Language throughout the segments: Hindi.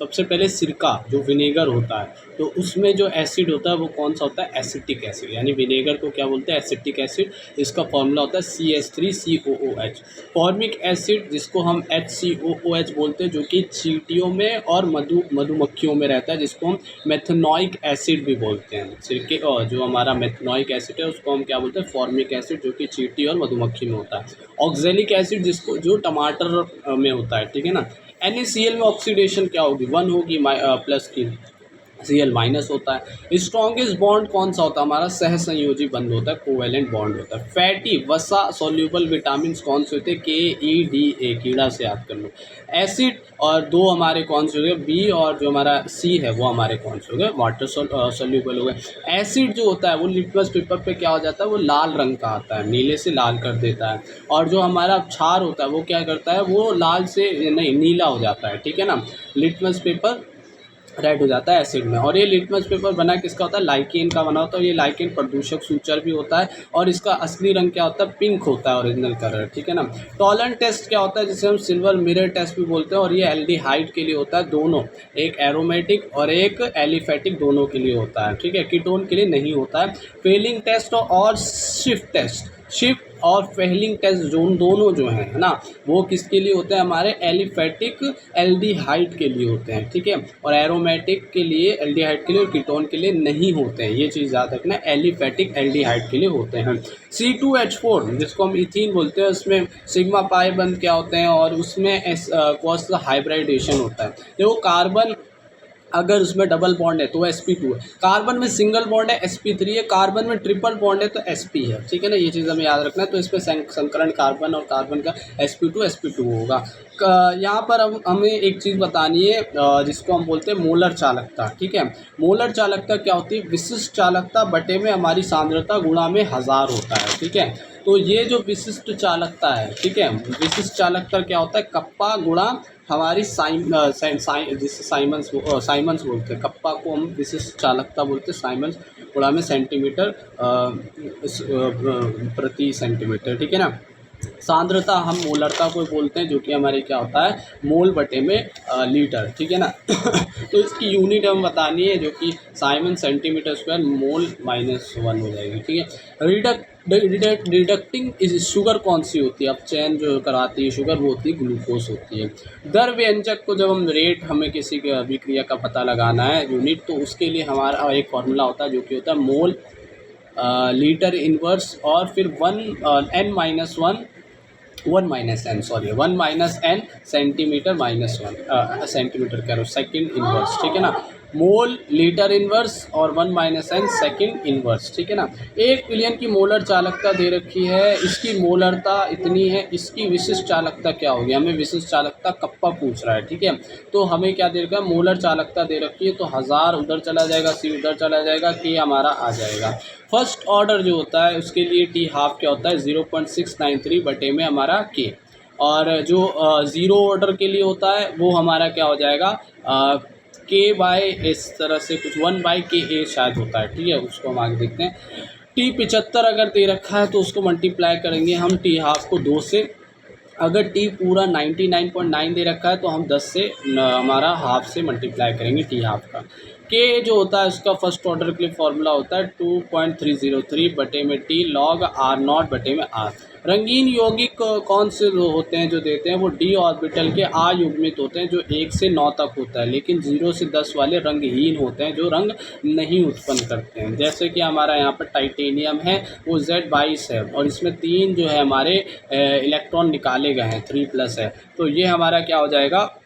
सबसे पहले सिरका जो विनेगर होता है, तो उसमें जो एसिड होता है वो कौन सा होता है, एसिटिक एसिड, यानी विनेगर को क्या बोलते हैं, एसिटिक एसिड। इसका फॉर्मूला होता है CH3COOH। फॉर्मिक एसिड जिसको हम HCOOH बोलते हैं, जो कि चींटियों में और मधुमक्खियों में रहता है, जिसको हम मेथनोइक एसिड भी बोलते हैं। सिरके और जो हमारा मेथनोइक एसिड है उसको हम क्या बोलते हैं, फॉर्मिक एसिड, जो कि चींटी और मधुमक्खी में होता है। ऑक्जेलिक एसिड जिसको जो टमाटर में होता है, ठीक है ना। NaCl में ऑक्सीडेशन क्या होगी, 1 होगी प्लस की, Cl माइनस होता है। स्ट्रॉन्गेस्ट बॉन्ड कौन सा होता है हमारा, सहसंयोजी बंध होता है, कोवेलेंट बॉन्ड होता है। फैटी वसा सॉल्यूबल विटामिन कौन से होते हैं, KEDA, कीड़ा से याद कर लो। एसिड और दो हमारे कौन से हो गए, बी, और जो हमारा सी है वो हमारे कौन से हो गए, वाटर सॉल्यूबल हो गए। एसिड जो होता है वो लिटमस पेपर पे क्या हो जाता है, वो लाल रंग का आता है, नीले से लाल कर देता है। और जो हमारा क्षार होता है वो क्या करता है, वो लाल से नहीं नीला हो जाता है, ठीक है ना। लिटमस पेपर रेड हो जाता है एसिड में। और ये लिटमस पेपर बना किसका होता है, लाइकेन का बना होता है। ये लाइकेन प्रदूषक सूचर भी होता है, और इसका असली रंग क्या होता है, पिंक होता है, ओरिजिनल कलर, ठीक है ना। टॉलन टेस्ट क्या होता है, जिसे हम सिल्वर मिरर टेस्ट भी बोलते हैं, और ये एल्डिहाइड के लिए होता है, दोनों, एक एरोमेटिक और एक एलिफेटिक, दोनों के लिए होता है, ठीक है, कीटोन के लिए नहीं होता है। फेलिंग टेस्ट और शिफ्ट टेस्ट, शिफ्ट और फेलिंग टेस्ट दोनों जो हैं, है ना, वो किसके लिए होते हैं, हमारे एलिफेटिक एल्डिहाइड के लिए होते हैं, ठीक है। और एरोमेटिक के लिए, एल्डिहाइड के लिए, और कीटोन के लिए नहीं होते हैं। ये चीज़ याद रखना, एलिफेटिक एल्डिहाइड के लिए होते हैं। C2H4 जिसको हम इथीन बोलते हैं, उसमें सिग्मा पाई बंद क्या होते हैं, और उसमें कौन सा हाइब्रिडेशन होता है। देखो कार्बन अगर उसमें डबल बॉन्ड है तो sp2 है, कार्बन में सिंगल बॉन्ड है sp3 है, कार्बन में ट्रिपल बॉन्ड है तो sp है, ठीक है ना। ये चीज़ हमें याद रखना है। तो इसमें संकरण कार्बन और कार्बन का sp2 होगा। यहाँ पर हमें एक चीज़ बतानी है जिसको हम बोलते हैं मोलर चालकता, ठीक है। मोलर चालकता क्या होती है, विशिष्ट चालकता बटे में हमारी सांद्रता गुणा में 1000 होता है, ठीक है। तो ये जो विशिष्ट चालकता है, ठीक है, विशिष्ट चालकता क्या होता है, कप्पा गुणा हमारी जिससे साइमंस बोलते हैं, कप्पा को हम विशिष्ट चालकता बोलते हैं, साइमंस गुणा में सेंटीमीटर प्रति सेंटीमीटर, ठीक है ना। सांद्रता हम मोलरता को बोलते हैं, जो कि हमारे क्या होता है, मोल बटे में लीटर, ठीक है ना। तो इसकी यूनिट हम बतानी है, जो कि साइमन सेंटीमीटर स्क्वायर मोल -1 हो जाएगी, ठीक है। डिडक्टिंग इस शुगर कौन सी होती है, अब चयन जो कराती है शुगर, वो होती है ग्लूकोज होती है। दर व्यंजक को जब हम रेट, हमें किसी की अभिक्रिया का पता लगाना है यूनिट, तो उसके लिए हमारा एक फॉर्मूला होता है, जो कि होता है मोल लीटर इनवर्स, और फिर 1 माइनस एन सेंटीमीटर -1 सेंटीमीटर करो सेकंड इनवर्स, ठीक है ना। मोल लीटर इनवर्स और 1 माइनस एन सेकंड इनवर्स, ठीक है ना। 1 बिलियन की मोलर चालकता दे रखी है, इसकी मोलरता इतनी है, इसकी विशिष्ट चालकता क्या होगी, हमें विशिष्ट चालकता कप्पा पूछ रहा है, ठीक है। तो हमें क्या दे रखा है, मोलर चालकता दे रखी है, तो 1000 उधर चला जाएगा, C उधर चला जाएगा, K हमारा आ जाएगा। फर्स्ट ऑर्डर जो होता है उसके लिए T हाफ क्या होता है, 0.693 बटे में हमारा K। और जो ज़ीरो ऑर्डर के लिए होता है वो हमारा क्या हो जाएगा, K बाय इस तरह से कुछ 1/KA शायद होता है, ठीक है। उसको हम आगे देखते हैं। T75 अगर दे रखा है तो उसको मल्टीप्लाई करेंगे हम T हाफ को 2 से। अगर T पूरा 99.9 दे रखा है तो हम 10 से हमारा हाफ से मल्टीप्लाई करेंगे T हाफ का। K जो होता है उसका फर्स्ट ऑर्डर के लिए फॉर्मूला होता है 2.303 बटे में T log R0 बटे में R। रंगीन यौगिक कौन से होते हैं जो देते हैं, वो D ऑर्बिटल के आयुग्मित होते हैं, जो 1 से 9 तक होता है, लेकिन 0 से 10 वाले रंगहीन होते हैं, जो रंग नहीं उत्पन्न करते हैं। जैसे कि हमारा यहाँ पर टाइटेनियम है, वो Z22 है, और इसमें 3 जो है हमारे इलेक्ट्रॉन निकाले गए हैं, 3+ है, तो ये हमारा क्या हो जाएगा,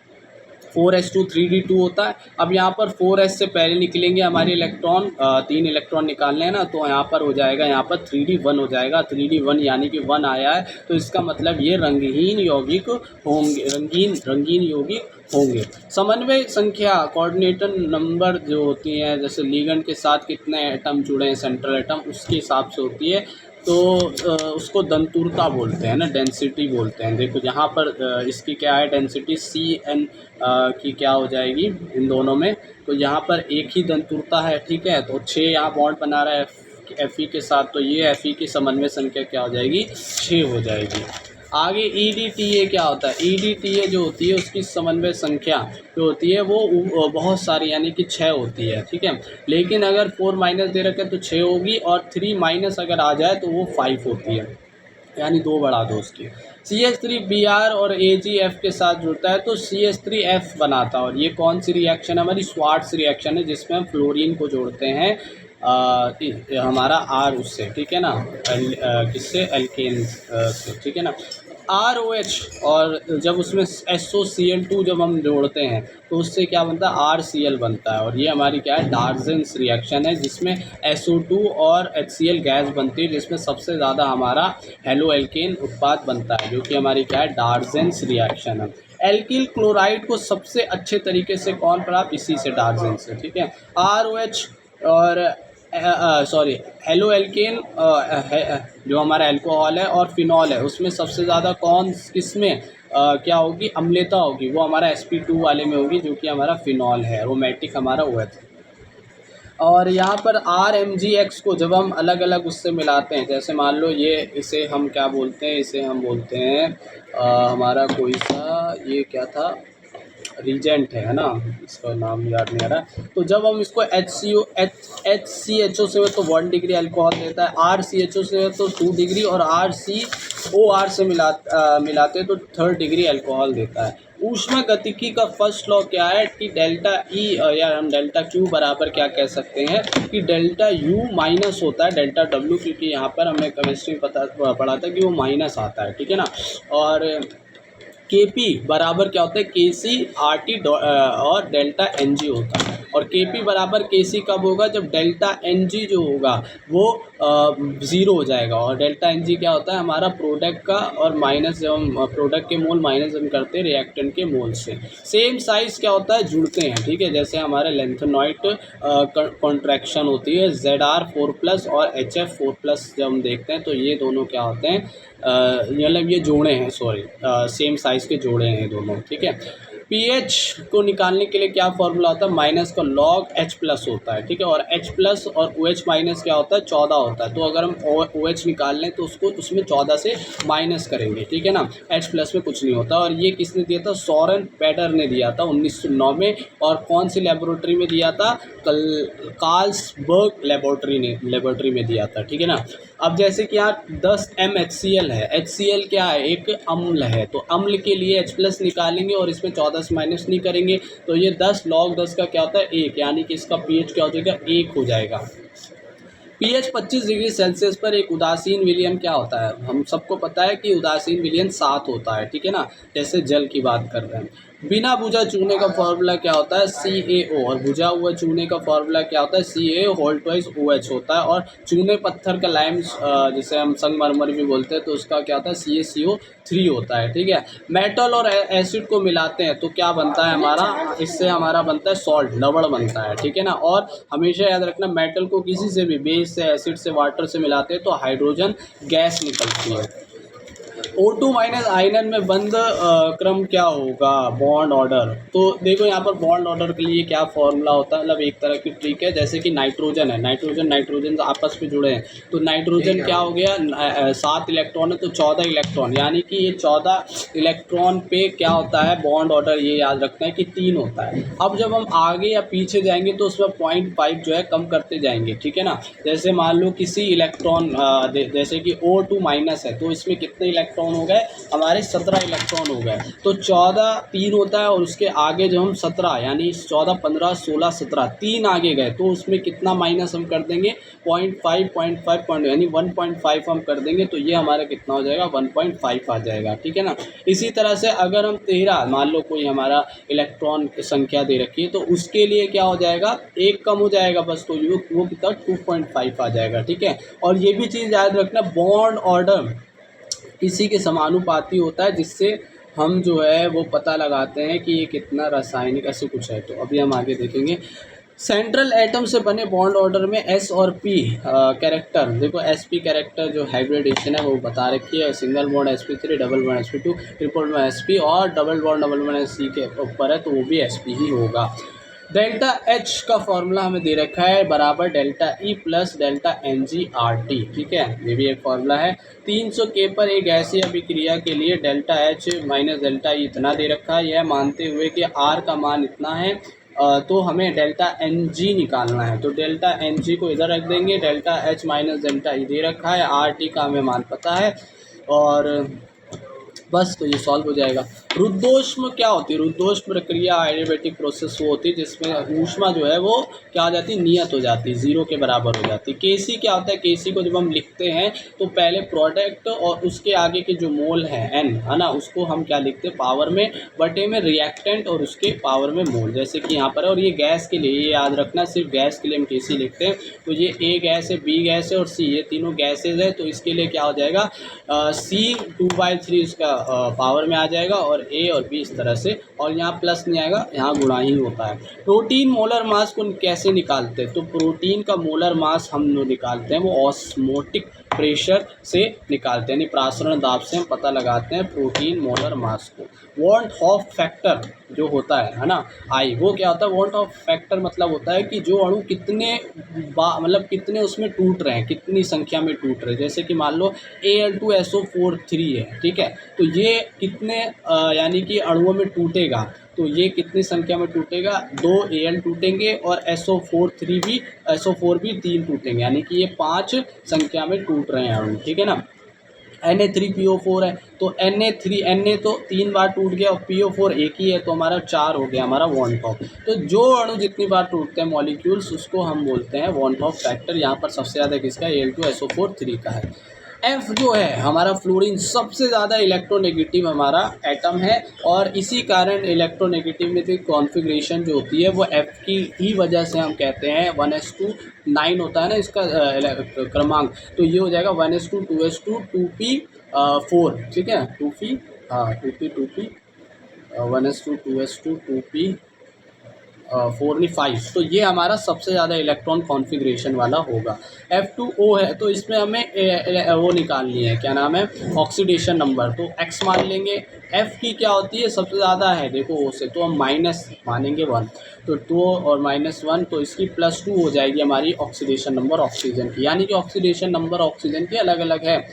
4s2 3d2 होता है। अब यहाँ पर 4s से पहले निकलेंगे हमारे इलेक्ट्रॉन, 3 इलेक्ट्रॉन निकालने हैं ना, तो यहाँ पर हो जाएगा, यहाँ पर 3d1 हो जाएगा, 3d1 यानी कि 1 आया है, तो इसका मतलब ये रंगहीन यौगिक होंगे, रंगीन यौगिक होंगे। समन्वय संख्या, कोऑर्डिनेटर नंबर जो होती हैं, जैसे लिगेंड के साथ कितने एटम जुड़े हैं, सेंट्रल एटम, उसके हिसाब से होती है, तो उसको दंतुरता बोलते हैं ना, डेंसिटी बोलते हैं। देखो यहाँ पर इसकी क्या है, डेंसिटी CN की क्या हो जाएगी इन दोनों में, तो यहाँ पर एक ही दंतुरता है, ठीक है, तो 6 यहाँ बॉन्ड बना रहा है Fe के साथ, तो ये Fe की समन्वय संख्या क्या हो जाएगी, 6 हो जाएगी। आगे EDTA क्या होता है? EDTA जो होती है उसकी समन्वय संख्या जो होती है वो बहुत सारी यानी कि 6 होती है, ठीक है। लेकिन अगर 4 माइनस दे रखे तो 6 होगी और 3 माइनस अगर आ जाए तो वो 5 होती है, यानी 2 बढ़ा दो उसकी। CH3 Br और AgF के साथ जुड़ता है तो CH3F बनाता है। और ये कौन सी रिएक्शन है? हमारी स्वार्ट्स रिएक्शन है, जिसमें हम फ्लोरीन को जोड़ते हैं हमारा R उससे, ठीक है ना, किससे? एल्केन से, ठीक है ना। ROH और जब उसमें SOCl2 जब हम जोड़ते हैं तो उससे क्या बनता है? RCl बनता है। और ये हमारी क्या है? डार्जेंस रिएक्शन है, जिसमें SO2 और HCl गैस बनती है, जिसमें सबसे ज़्यादा हमारा हेलो एल्केन उत्पाद बनता है, जो कि हमारी क्या है? डार्जेंस रिएक्शन है। एल्किल क्लोराइड को सबसे अच्छे तरीके से कौन प्राप्त? इसी से, डार्जेंस से, ठीक है। ROH और सॉरी हेलो एल्केन जो हमारा अल्कोहल है और फिनॉल है, उसमें सबसे ज़्यादा कौन किसमें क्या होगी? अम्लता होगी, वो हमारा sp2 वाले में होगी, जो कि हमारा फिनॉल है। एरोमेटिक हमारा OH। और यहाँ पर RMgX को जब हम अलग अलग उससे मिलाते हैं, जैसे मान लो ये, इसे हम क्या बोलते हैं? इसे हम बोलते हैं हमारा कोई सा ये क्या था? रीजेंट है ना, इसका नाम याद नहीं आ रहा। तो जब हम इसको HCHO से तो 1 डिग्री अल्कोहल देता है, RCHO से तो 2 डिग्री, और RCOR से मिलाते हैं तो 3 डिग्री अल्कोहल देता है। ऊष्मा गतिकी का फर्स्ट लॉ क्या है? कि डेल्टा E या हम डेल्टा Q बराबर क्या कह सकते हैं? कि डेल्टा U माइनस होता है डेल्टा W, क्योंकि यहाँ पर हमें केमिस्ट्री पढ़ा था कि वो माइनस आता है, ठीक है ना। और Kp बराबर क्या होता है? Kc RT और डेल्टा Ng होता है। और Kp बराबर Kc कब होगा? जब डेल्टा Ng जो होगा वो 0 हो जाएगा। और डेल्टा Ng क्या होता है? हमारा प्रोडक्ट का, और माइनस जब हम प्रोडक्ट के मोल माइनस हम करते हैं रिएक्टेंट के मोल से। सेम साइज़ क्या होता है? जुड़ते हैं, ठीक है। जैसे हमारे लेंथेनॉइड कॉन्ट्रैक्शन होती है Zr4+ और HF4+ जब हम देखते हैं तो ये दोनों क्या होते हैं? मतलब ये जोड़े हैं, सॉरी सेम साइज़ के जोड़े हैं दोनों, ठीक है। pH को निकालने के लिए क्या फॉर्मूला होता है? माइनस का log H+ होता है, ठीक है। और H+ और OH माइनस क्या होता है? 14 होता है। तो अगर हम OH निकाल लें तो उसको उसमें 14 से माइनस करेंगे, ठीक है ना। H+ में कुछ नहीं होता। और ये किसने दिया था? सोरेन पेटर ने दिया था 1909 में। और कौन सी लेबोरेटरी में दिया था? कार्लसबर्ग लेबोरेटरी में दिया था, ठीक है ना। अब जैसे कि यहाँ 10 MHCl है, HCl क्या है? एक अम्ल है। तो अम्ल के लिए H+ निकालेंगे और इसमें 14 से माइनस नहीं करेंगे, तो ये 10 log 10 का क्या होता है? 1, यानी कि इसका pH क्या हो जाएगा? 1 हो जाएगा। pH 25 डिग्री सेल्सियस पर एक उदासीन विलयन क्या होता है? हम सबको पता है कि उदासीन विलयन 7 होता है, ठीक है ना। जैसे जल की बात कर रहे हैं। बिना बुझा चूने का फॉर्मूला क्या होता है? CaO। और बुझा हुआ चूने का फॉर्मूला क्या होता है? CaO2OH होता है। और चूने पत्थर का लाइम जिसे हम संगमरमर भी बोलते हैं, तो उसका क्या होता है? CaCO3 होता है, ठीक है। मेटल और एसिड को मिलाते हैं तो क्या बनता है हमारा? इससे हमारा बनता है सॉल्ट, लवण बनता है, ठीक है ना। और हमेशा याद रखना, मेटल को किसी से भी, बेस से, एसिड से, वाटर से मिलाते हैं तो हाइड्रोजन गैस निकलती है। O2 माइनस आयनन में बंद क्रम क्या होगा? Bond order. तो देखो यहाँ पर बॉन्ड ऑर्डर के लिए क्या फॉर्मूला होता है? मतलब एक तरह की ट्रिक है। जैसे कि नाइट्रोजन है, नाइट्रोजन आपस में जुड़े हैं, तो नाइट्रोजन क्या हो गया? 7 इलेक्ट्रॉन है तो 14 इलेक्ट्रॉन, यानी कि ये 14 इलेक्ट्रॉन पे क्या होता है? Bond order. ये याद रखना है कि 3 होता है। अब जब हम आगे या पीछे जाएंगे तो उसमें 0.5 जो है कम करते जाएंगे, ठीक है ना। जैसे मान लो किसी इलेक्ट्रॉन जैसे कि O2 माइनस है, तो इसमें कितने इलेक्ट्रॉन हो गए? हमारे 17 इलेक्ट्रॉन हो गए। तो 14 3 होता है, और उसके आगे जो हम 17, यानी 14 15 16 17 3 आगे गए तो उसमें कितना माइनस हम कर देंगे? 0.5 यानी 1.5 हम कर देंगे, तो ये हमारा कितना हो जाएगा? 1.5 आ जाएगा, ठीक है ना। इसी तरह से अगर हम 13 मान लो कोई हमारा इलेक्ट्रॉन की संख्या दे रखी है, तो उसके लिए क्या हो जाएगा? 1 कम हो जाएगा बस, तो वो कितना? 2.5 आ जाएगा, ठीक है। और ये भी चीज़ याद रखना, बॉन्ड ऑर्डर इसी के समानुपाती होता है, जिससे हम जो है वो पता लगाते हैं कि ये कितना रासायनिक ऐसे कुछ है। तो अभी हम आगे देखेंगे। सेंट्रल एटम से बने बॉन्ड ऑर्डर में S और P कैरेक्टर, देखो SP कैरेक्टर जो हाइब्रिडेशन है वो बता रखी है। Single bond sp3, double bond sp2, triple bond sp, और डबल बॉन्ड C के ऊपर है तो वो भी sp ही होगा। डेल्टा एच का फॉर्मूला हमें दे रखा है बराबर delta E plus delta N G R T, ठीक है, ये भी एक फॉर्मूला है। 300 के पर एक ऐसी अभिक्रिया के लिए डेल्टा एच माइनस डेल्टा ई इतना दे रखा है, यह मानते हुए कि आर का मान इतना है, तो हमें डेल्टा एन जी निकालना है। तो डेल्टा एन जी को इधर रख देंगे, delta H minus delta E दे रखा है, आर टी का हमें मान पता है, और बस तो ये सॉल्व हो जाएगा। रुद्धोष्म क्या होती है? रुद्धोष्म प्रक्रिया एडियाबैटिक प्रोसेस वो होती है जिसमें ऊष्मा जो है वो क्या हो जाती है, नियत हो जाती है, जीरो के बराबर हो जाती है। केसी क्या होता है? केसी को जब हम लिखते हैं तो पहले प्रोडक्ट और उसके आगे के जो मोल है एन, है ना, उसको हम क्या लिखते हैं, पावर में, बटे में रिएक्टेंट और उसके पावर में मोल, जैसे कि यहाँ पर। और ये गैस के लिए, ये याद रखना, सिर्फ गैस के लिए हम केसी लिखते हैं। तो ये ए गैस है, बी गैस है और सी, ये तीनों गैसेज है, तो इसके लिए क्या हो जाएगा, सी 2/3 इसका पावर में आ जाएगा, और ए और बी इस तरह से, और यहाँ प्लस नहीं आएगा, यहाँ गुणा ही होता है। प्रोटीन मोलर मास को कैसे निकालते हैं? तो प्रोटीन का मोलर मास हम लोग निकालते हैं वो ऑस्मोटिक प्रेशर से निकालते हैं, यानी प्रासरण दाब से हम पता लगाते हैं प्रोटीन मोलर मास को। वॉन्ट ऑफ फैक्टर जो होता है ना, आई, वो क्या होता है? वॉन्ट ऑफ फैक्टर मतलब होता है कि जो अणु कितने मतलब कितने उसमें टूट रहे हैं, कितनी संख्या में टूट रहे हैं। जैसे कि मान लो Al2SO43 है, ठीक है, तो ये कितने यानी कि अणुओं में टूटेगा, तो ये कितनी संख्या में टूटेगा, 2 Al टूटेंगे और SO4 भी 3 टूटेंगे, यानी कि ये 5 संख्या में टूट रहे हैं अणु, ठीक है ना। Na3PO4 है, तो Na तो 3 बार टूट गया और PO4 एक ही है, तो हमारा 4 हो गया हमारा वॉन ऑफ। तो जो अणु जितनी बार टूटते हैं मॉलिक्यूल्स, उसको हम बोलते हैं वॉन ऑफ फैक्टर। यहाँ पर सबसे ज़्यादा किसका, Al2SO43 का है। F जो है हमारा फ्लोरीन, सबसे ज़्यादा इलेक्ट्रोनेगेटिव हमारा एटम है, और इसी कारण इलेक्ट्रोनेगेटिविटी कॉन्फ़िगरेशन जो होती है वो F की ही वजह से हम कहते हैं 1s2 9 होता है ना इसका क्रमांक, तो ये हो जाएगा 1s2 2s2 2p4, ठीक है, 2p, हाँ 2p 1s2 2s2 2p 4 नहीं 5, तो ये हमारा सबसे ज़्यादा इलेक्ट्रॉन कॉन्फ़िगरेशन वाला होगा। F2O है, तो इसमें हमें वो निकालनी है, क्या नाम है, ऑक्सीडेशन नंबर, तो X मान लेंगे। F की क्या होती है, सबसे ज़्यादा है देखो O से, तो हम माइनस मानेंगे 1, तो 2 और -1, तो इसकी +2 हो जाएगी हमारी ऑक्सीडेशन नंबर ऑक्सीजन की, यानी कि ऑक्सीडेशन नंबर ऑक्सीजन की अलग अलग है।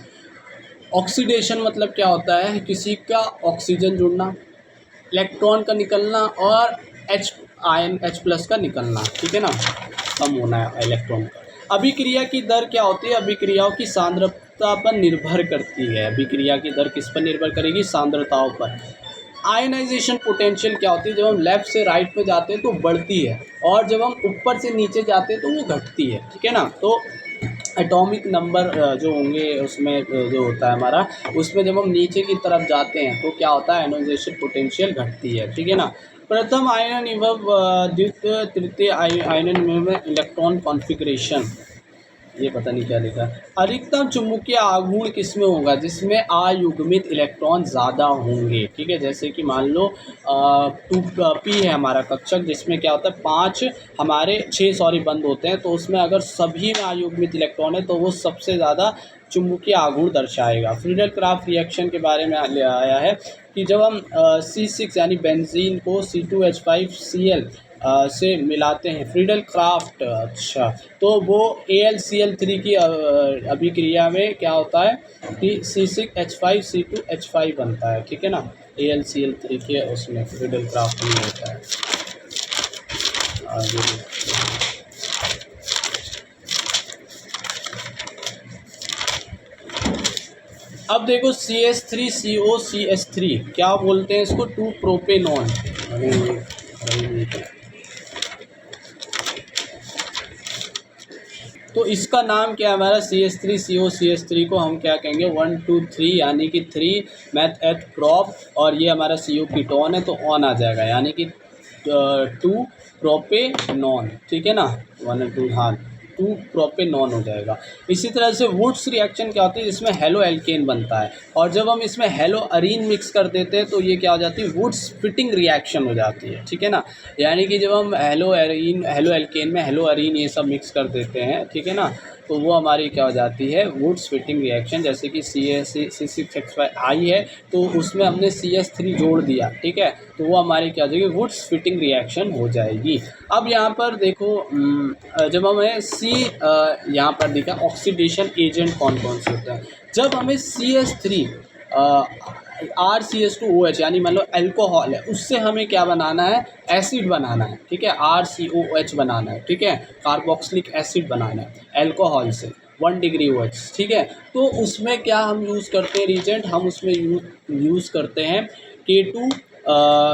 ऑक्सीडेशन मतलब क्या होता है, किसी का ऑक्सीजन जुड़ना, इलेक्ट्रॉन का निकलना, और आयन H+ का निकलना, ठीक है ना, कम होना है इलेक्ट्रॉन का। अभिक्रिया की दर क्या होती है? अभिक्रियाओं की सांद्रता पर निर्भर करती है। अभिक्रिया की दर किस पर निर्भर करेगी? सांद्रताओं पर। आयनाइजेशन पोटेंशियल क्या होती है? जब हम लेफ़्ट से राइट में जाते हैं तो बढ़ती है, और जब हम ऊपर से नीचे जाते हैं तो वो घटती है, ठीक है ना। तो एटॉमिक नंबर जो होंगे उसमें जो होता है हमारा, उसमें जब हम नीचे की तरफ जाते हैं तो क्या होता है, आयनाइजेशन पोटेंशियल घटती है, ठीक है ना। प्रथम आयनन एवं द्वितीय तृतीय आयनन में इलेक्ट्रॉन कॉन्फ़िगरेशन, ये पता नहीं क्या लिखा है। अधिकतम चुंबकीय आघूर्ण किसमें होगा? जिसमें अयुग्मित इलेक्ट्रॉन ज़्यादा होंगे, ठीक है। जैसे कि मान लो 2p है हमारा कक्षक, जिसमें क्या होता है 5 हमारे 6 बंद होते हैं, तो उसमें अगर सभी में अयुग्मित इलेक्ट्रॉन है तो वो सबसे ज़्यादा चुंबकीय आघूर्ण दर्शाएगा। फ्रीडल क्राफ्ट रिएक्शन के बारे में आया है कि जब हम C6 यानी बेंजीन को C2H5Cl से मिलाते हैं, फ्रीडल क्राफ्ट, अच्छा, तो वो AlCl3 की अभिक्रिया में क्या होता है कि C6H5C2H5 बनता है, ठीक है ना, AlCl3 के उसमें फ्रीडल क्राफ्ट में होता है। अब देखो CH3COCH3 क्या बोलते हैं इसको? 2 प्रोपेनॉन। तो इसका नाम क्या है हमारा? CH3COCH3 को हम क्या कहेंगे? 1 2 3, यानी कि 3 मैथ एथ प्रॉप, और ये हमारा CO कीटोन है तो ऑन आ जाएगा, यानी कि 2 प्रोपेनॉन, ठीक है ना, 1 और 2, हाँ 2 प्रोपेनॉन हो जाएगा। इसी तरह से वुड्स रिएक्शन क्या होती है? जिसमें हेलो एल्केन बनता है, और जब हम इसमें हेलो अरीन मिक्स कर देते हैं तो ये क्या हो जाती है? वुड्स फिटिंग रिएक्शन हो जाती है, ठीक है ना। यानी कि जब हम हेलो एल्केन में हेलो अरीन ये सब मिक्स कर देते हैं, ठीक है ना, तो वो हमारी क्या हो जाती है, वुड्स फिटिंग रिएक्शन। जैसे कि C6H5 है तो उसमें हमने CS3 जोड़ दिया, ठीक है, तो वो हमारी क्या हो जाएगी, वुड्स फिटिंग रिएक्शन हो जाएगी। अब यहाँ पर देखो जब हमें यहाँ पर देखा ऑक्सीडेशन एजेंट कौन कौन से होते हैं। जब हमें CS3 RCH2OH यानी मान लो अल्कोहल है, उससे हमें क्या बनाना है, एसिड बनाना है, ठीक है, RCOH बनाना है, ठीक है, कार्बोक्सिलिक एसिड बनाना है अल्कोहल से 1 डिग्री OH, ठीक है। तो उसमें क्या हम यूज़ करते हैं रिएजेंट, हम उसमें यूज़ करते हैं K2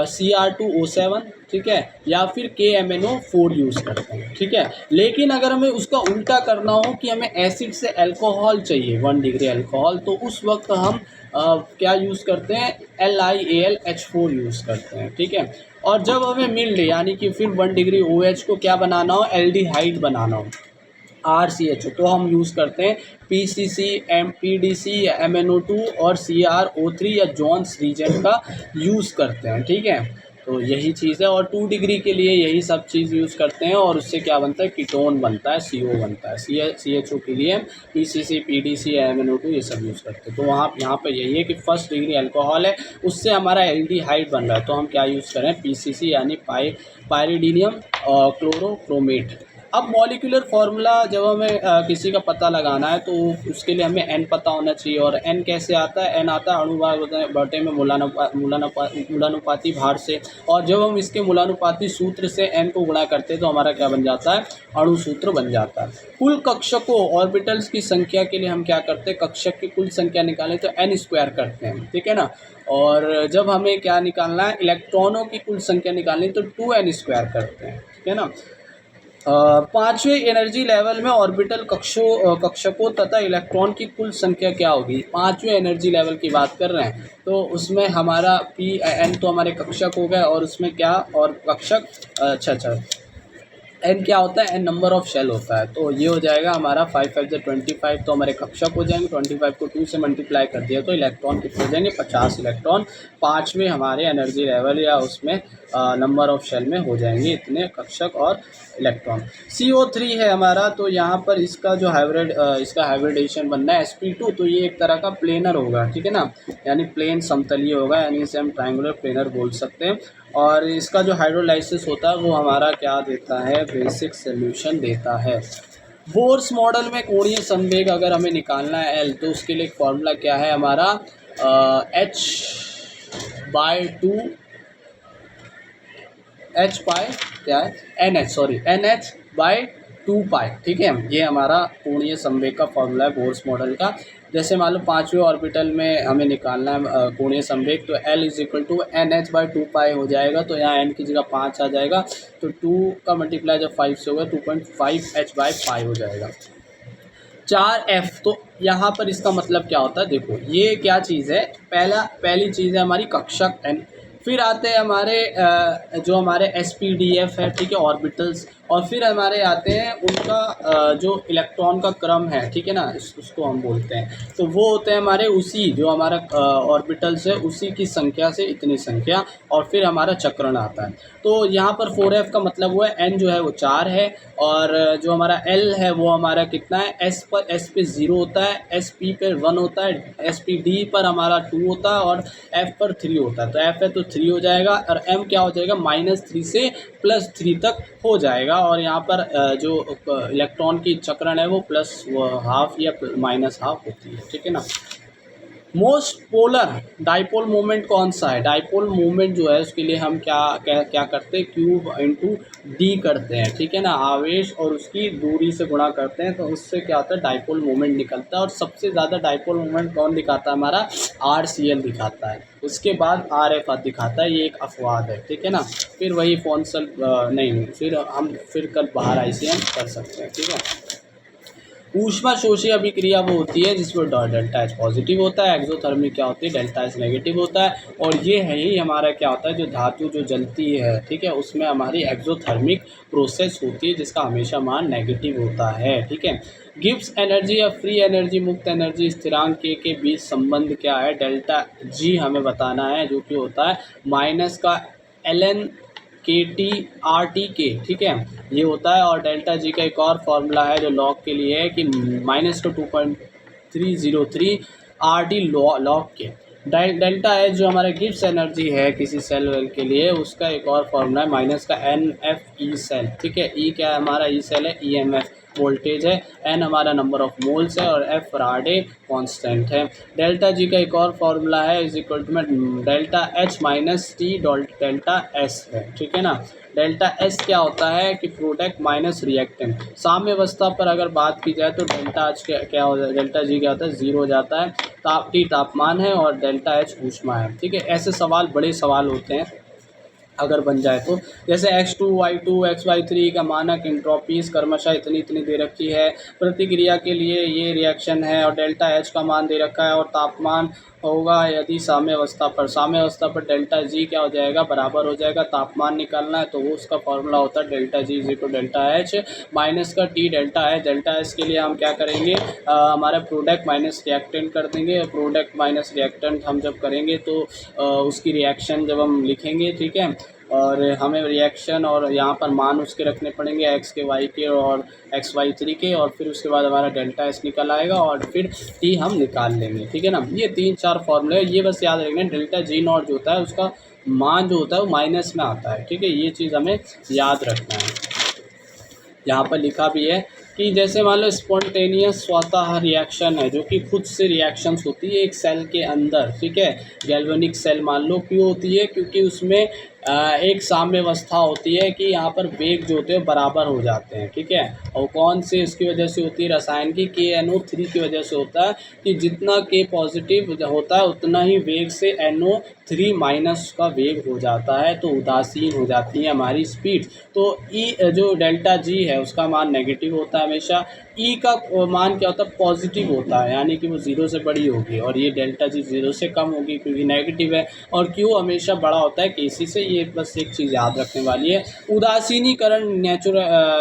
Cr2O7, ठीक है, या फिर KMnO4 यूज़ करते हैं, ठीक है। लेकिन अगर हमें उसका उल्टा करना हो कि हमें एसिड से अल्कोहल चाहिए 1 डिग्री अल्कोहल, तो उस वक्त हम क्या यूज़ करते हैं, LiAlH4 यूज़ करते हैं, ठीक है। और जब हमें मिल्ड यानी कि फिर 1 डिग्री OH को क्या बनाना हो, एल्डिहाइड बनाना हो RCHO, तो हम यूज़ करते हैं PCC, PDC या MnO2 और CrO3 या जॉन्स रीजेंट का यूज़ करते हैं, ठीक है। तो यही चीज़ है, और 2 डिग्री के लिए यही सब चीज़ यूज़ करते हैं, और उससे क्या बनता है, कीटोन बनता है, CO बनता है। CHO के लिए PCC, PDC या MnO2 ये सब यूज़ करते हैं। तो वहाँ यहाँ पर यही है कि 1 डिग्री अल्कोहल है, उससे हमारा एल्डिहाइड बन रहा है, तो हम क्या यूज़ करें, PCC यानी पायरिडिनियम क्लोरोक्रोमेट। अब मॉलिक्यूलर फार्मूला जब हमें किसी का पता लगाना है तो उसके लिए हमें एन पता होना चाहिए। और एन कैसे आता है, एन आता है अणुभार बटे में मूलानुपाती भार से। और जब हम इसके मूलानुपाती सूत्र से एन को गुणा करते हैं तो हमारा क्या बन जाता है, अणु सूत्र बन जाता है। कुल कक्षकों ऑर्बिटल्स की संख्या के लिए हम क्या करते हैं, कक्षक की कुल संख्या निकालें तो n स्क्वायर करते हैं, ठीक है ना। और जब हमें क्या निकालना है, इलेक्ट्रॉनों की कुल संख्या निकालनी तो 2n स्क्वायर करते हैं, ठीक है ना। पाँचवें एनर्जी लेवल में ऑर्बिटल कक्षकों तथा इलेक्ट्रॉन की कुल संख्या क्या होगी। पाँचवें एनर्जी लेवल की बात कर रहे हैं तो उसमें हमारा Pn तो हमारे कक्षक हो गए, और उसमें क्या, और कक्षक अच्छा एन क्या होता है, एन नंबर ऑफ शेल होता है। तो ये हो जाएगा हमारा 5 5 25, तो हमारे कक्षक हो जाएंगे। 25 को 2 से मल्टीप्लाई कर दिया तो इलेक्ट्रॉन कितने हो जाएंगे, 50 इलेक्ट्रॉन पाँचवें हमारे एनर्जी लेवल या उसमें नंबर ऑफ शेल में हो जाएंगे इतने कक्षक और इलेक्ट्रॉन। CO3 है हमारा, तो यहाँ पर इसका जो इसका हाइब्रिडेशन बनना है sp2, तो ये एक तरह का प्लेनर होगा, ठीक है ना, यानी प्लेन समतलीय होगा, यानी इसे हम ट्रायंगुलर प्लेनर बोल सकते हैं। और इसका जो हाइड्रोलाइसिस होता है वो हमारा क्या देता है, बेसिक सोल्यूशन देता है। बोर्स मॉडल में कोणीय संवेग अगर हमें निकालना है L, तो उसके लिए एक फॉर्मूला क्या है हमारा, H पाई क्या है, NH/2 ठीक है। ये हमारा कोणीय संवेग का फॉर्मूला है बोर्स मॉडल का। जैसे मान लो 5वें ऑर्बिटल में हमें निकालना है कोणीय संवेग, तो L = NH/2 हो जाएगा। तो यहाँ N की जगह 5 आ जाएगा, तो 2 का मल्टीप्लाई जब 5 से होगा 2.5 H/π हो जाएगा। 4F, तो यहाँ पर इसका मतलब क्या होता है, देखो ये क्या चीज़ है, पहली चीज़ है हमारी कक्षक N, फिर आते हैं हमारे जो हमारे SPDF है, ठीक है, ऑर्बिटल्स, और फिर हमारे आते हैं उनका जो इलेक्ट्रॉन का क्रम है, ठीक है ना, उसको हम बोलते हैं। तो वो होते हैं हमारे उसी जो हमारा ऑर्बिटल्स है उसी की संख्या से इतनी संख्या, और फिर हमारा चक्रण आता है। तो यहाँ पर 4F का मतलब हुआ है N जो है वो 4 है, और जो हमारा L है वो हमारा कितना है, S पे 0 होता है, SP पर 1 होता है, SPD पर हमारा 2 होता है, और F पर 3 होता है। तो F है तो 3 हो जाएगा, और M क्या हो जाएगा, -3 से +3 तक हो जाएगा। और यहाँ पर जो इलेक्ट्रॉन की चक्रण है वो +½ या -½ होती है, ठीक है ना। मोस्ट पोलर डाइपोल मोमेंट कौन सा है, डाइपोल मोमेंट जो है उसके लिए हम क्या करते हैं, Q/D करते हैं, ठीक है ना, आवेश और उसकी दूरी से गुणा करते हैं, तो उससे क्या होता है, डाइपोल मोमेंट निकलता है। और सबसे ज़्यादा डाइपोल मोमेंट कौन दिखाता है, हमारा RCl दिखाता है, उसके बाद RF दिखाता है, ये एक अपवाद है, ठीक है ना। फिर वही फॉन्सल नहीं, फिर कल बाहर ICM कर सकते हैं, ठीक है। ऊष्मा शोषी अभिक्रिया वो होती है जिसमें डेल्टा H पॉजिटिव होता है, एक्सोथर्मिक क्या होती है, डेल्टा H नेगेटिव होता है। और ये है ही हमारा क्या होता है, जो धातु जो जलती है, ठीक है, उसमें हमारी एक्सोथर्मिक प्रोसेस होती है जिसका हमेशा मान नेगेटिव होता है, ठीक है। गिब्स एनर्जी या फ्री एनर्जी मुक्त एनर्जी स्थिरांक के बीच संबंध क्या है, डेल्टा G हमें बताना है, जो कि होता है माइनस का ln के टी आर टी के, ठीक है, ये होता है। और डेल्टा जी का एक और फार्मूला है जो लॉग के लिए है कि -2.303 आर टी लॉग के। डेल्टा एच जो हमारा गिब्स एनर्जी है किसी सेल वेल के लिए, उसका एक और फॉर्मूला है माइनस का एन एफ ई सेल, ठीक है। ई क्या है हमारा, ई सेल है, ई एम एफ वोल्टेज है, एन हमारा नंबर ऑफ मोल्स है और एफ फराडे कांस्टेंट है। डेल्टा जी का एक और फार्मूला है इज इक्वल टू में delta H minus T delta S है, ठीक है ना। डेल्टा एस क्या होता है कि प्रोडक्ट माइनस रिएक्टेंट। साम्य अवस्था पर अगर बात की जाए तो डेल्टा एच क्या हो जाता है, डेल्टा जी क्या होता है, जीरो हो जाता है। टी तापमान है और डेल्टा एच ऊष्मा है, ठीक है। ऐसे सवाल बड़े सवाल होते हैं अगर बन जाए तो, जैसे x2 y2 xy3 का मानक इंट्रोपीज क्रमशः इतनी इतनी दे रखी है, प्रतिक्रिया के लिए ये रिएक्शन है और डेल्टा एच का मान दे रखा है और तापमान होगा यदि साम्य अवस्था पर डेल्टा जी क्या हो जाएगा, बराबर हो जाएगा। तापमान निकालना है तो वो उसका फॉर्मूला होता है delta G is equal delta H minus का T delta H. Delta H के लिए हम क्या करेंगे, हमारा प्रोडक्ट माइनस रिएक्टेंट कर देंगे। प्रोडक्ट माइनस रिएक्टेंट हम जब करेंगे तो उसकी रिएक्शन जब हम लिखेंगे, ठीक है, और हमें रिएक्शन और यहाँ पर मान उसके रखने पड़ेंगे एक्स के वाई के और एक्स वाई थ्री के, और फिर उसके बाद हमारा डेल्टा एस निकल आएगा और फिर टी हम निकाल लेंगे, ठीक है ना। ये 3-4 फॉर्मूले, ये बस याद रखना, डेल्टा जी नॉट जो होता है उसका मान जो होता है वो माइनस में आता है, ठीक है, ये चीज़ हमें याद रखना है। यहाँ पर लिखा भी है कि जैसे मान लो स्पॉन्टेनियस स्वतः रिएक्शन है जो कि खुद से रिएक्शंस होती है एक सेल के अंदर, ठीक है। गैल्वेनिक सेल मान लो, क्यों होती है, क्योंकि उसमें एक साम्य अवस्था होती है कि यहाँ पर वेग जो होते हैं बराबर हो जाते हैं, ठीक है। और कौन से इसकी वजह से होती है, रसायन की KNO3 की वजह से होता है कि जितना K पॉजिटिव होता है उतना ही वेग से NO3 माइनस का वेग हो जाता है, तो उदासीन हो जाती है हमारी स्पीड। तो E जो डेल्टा जी है उसका मान नेगेटिव होता है हमेशा। ई का मान क्या होता है, पॉजिटिव होता है, यानी कि वो जीरो से बड़ी होगी, और ये डेल्टा जी जीरो से कम होगी क्योंकि नेगेटिव है। और क्यू हमेशा बड़ा होता है केसी से, ये बस एक चीज़ याद रखने वाली है। उदासीनीकरण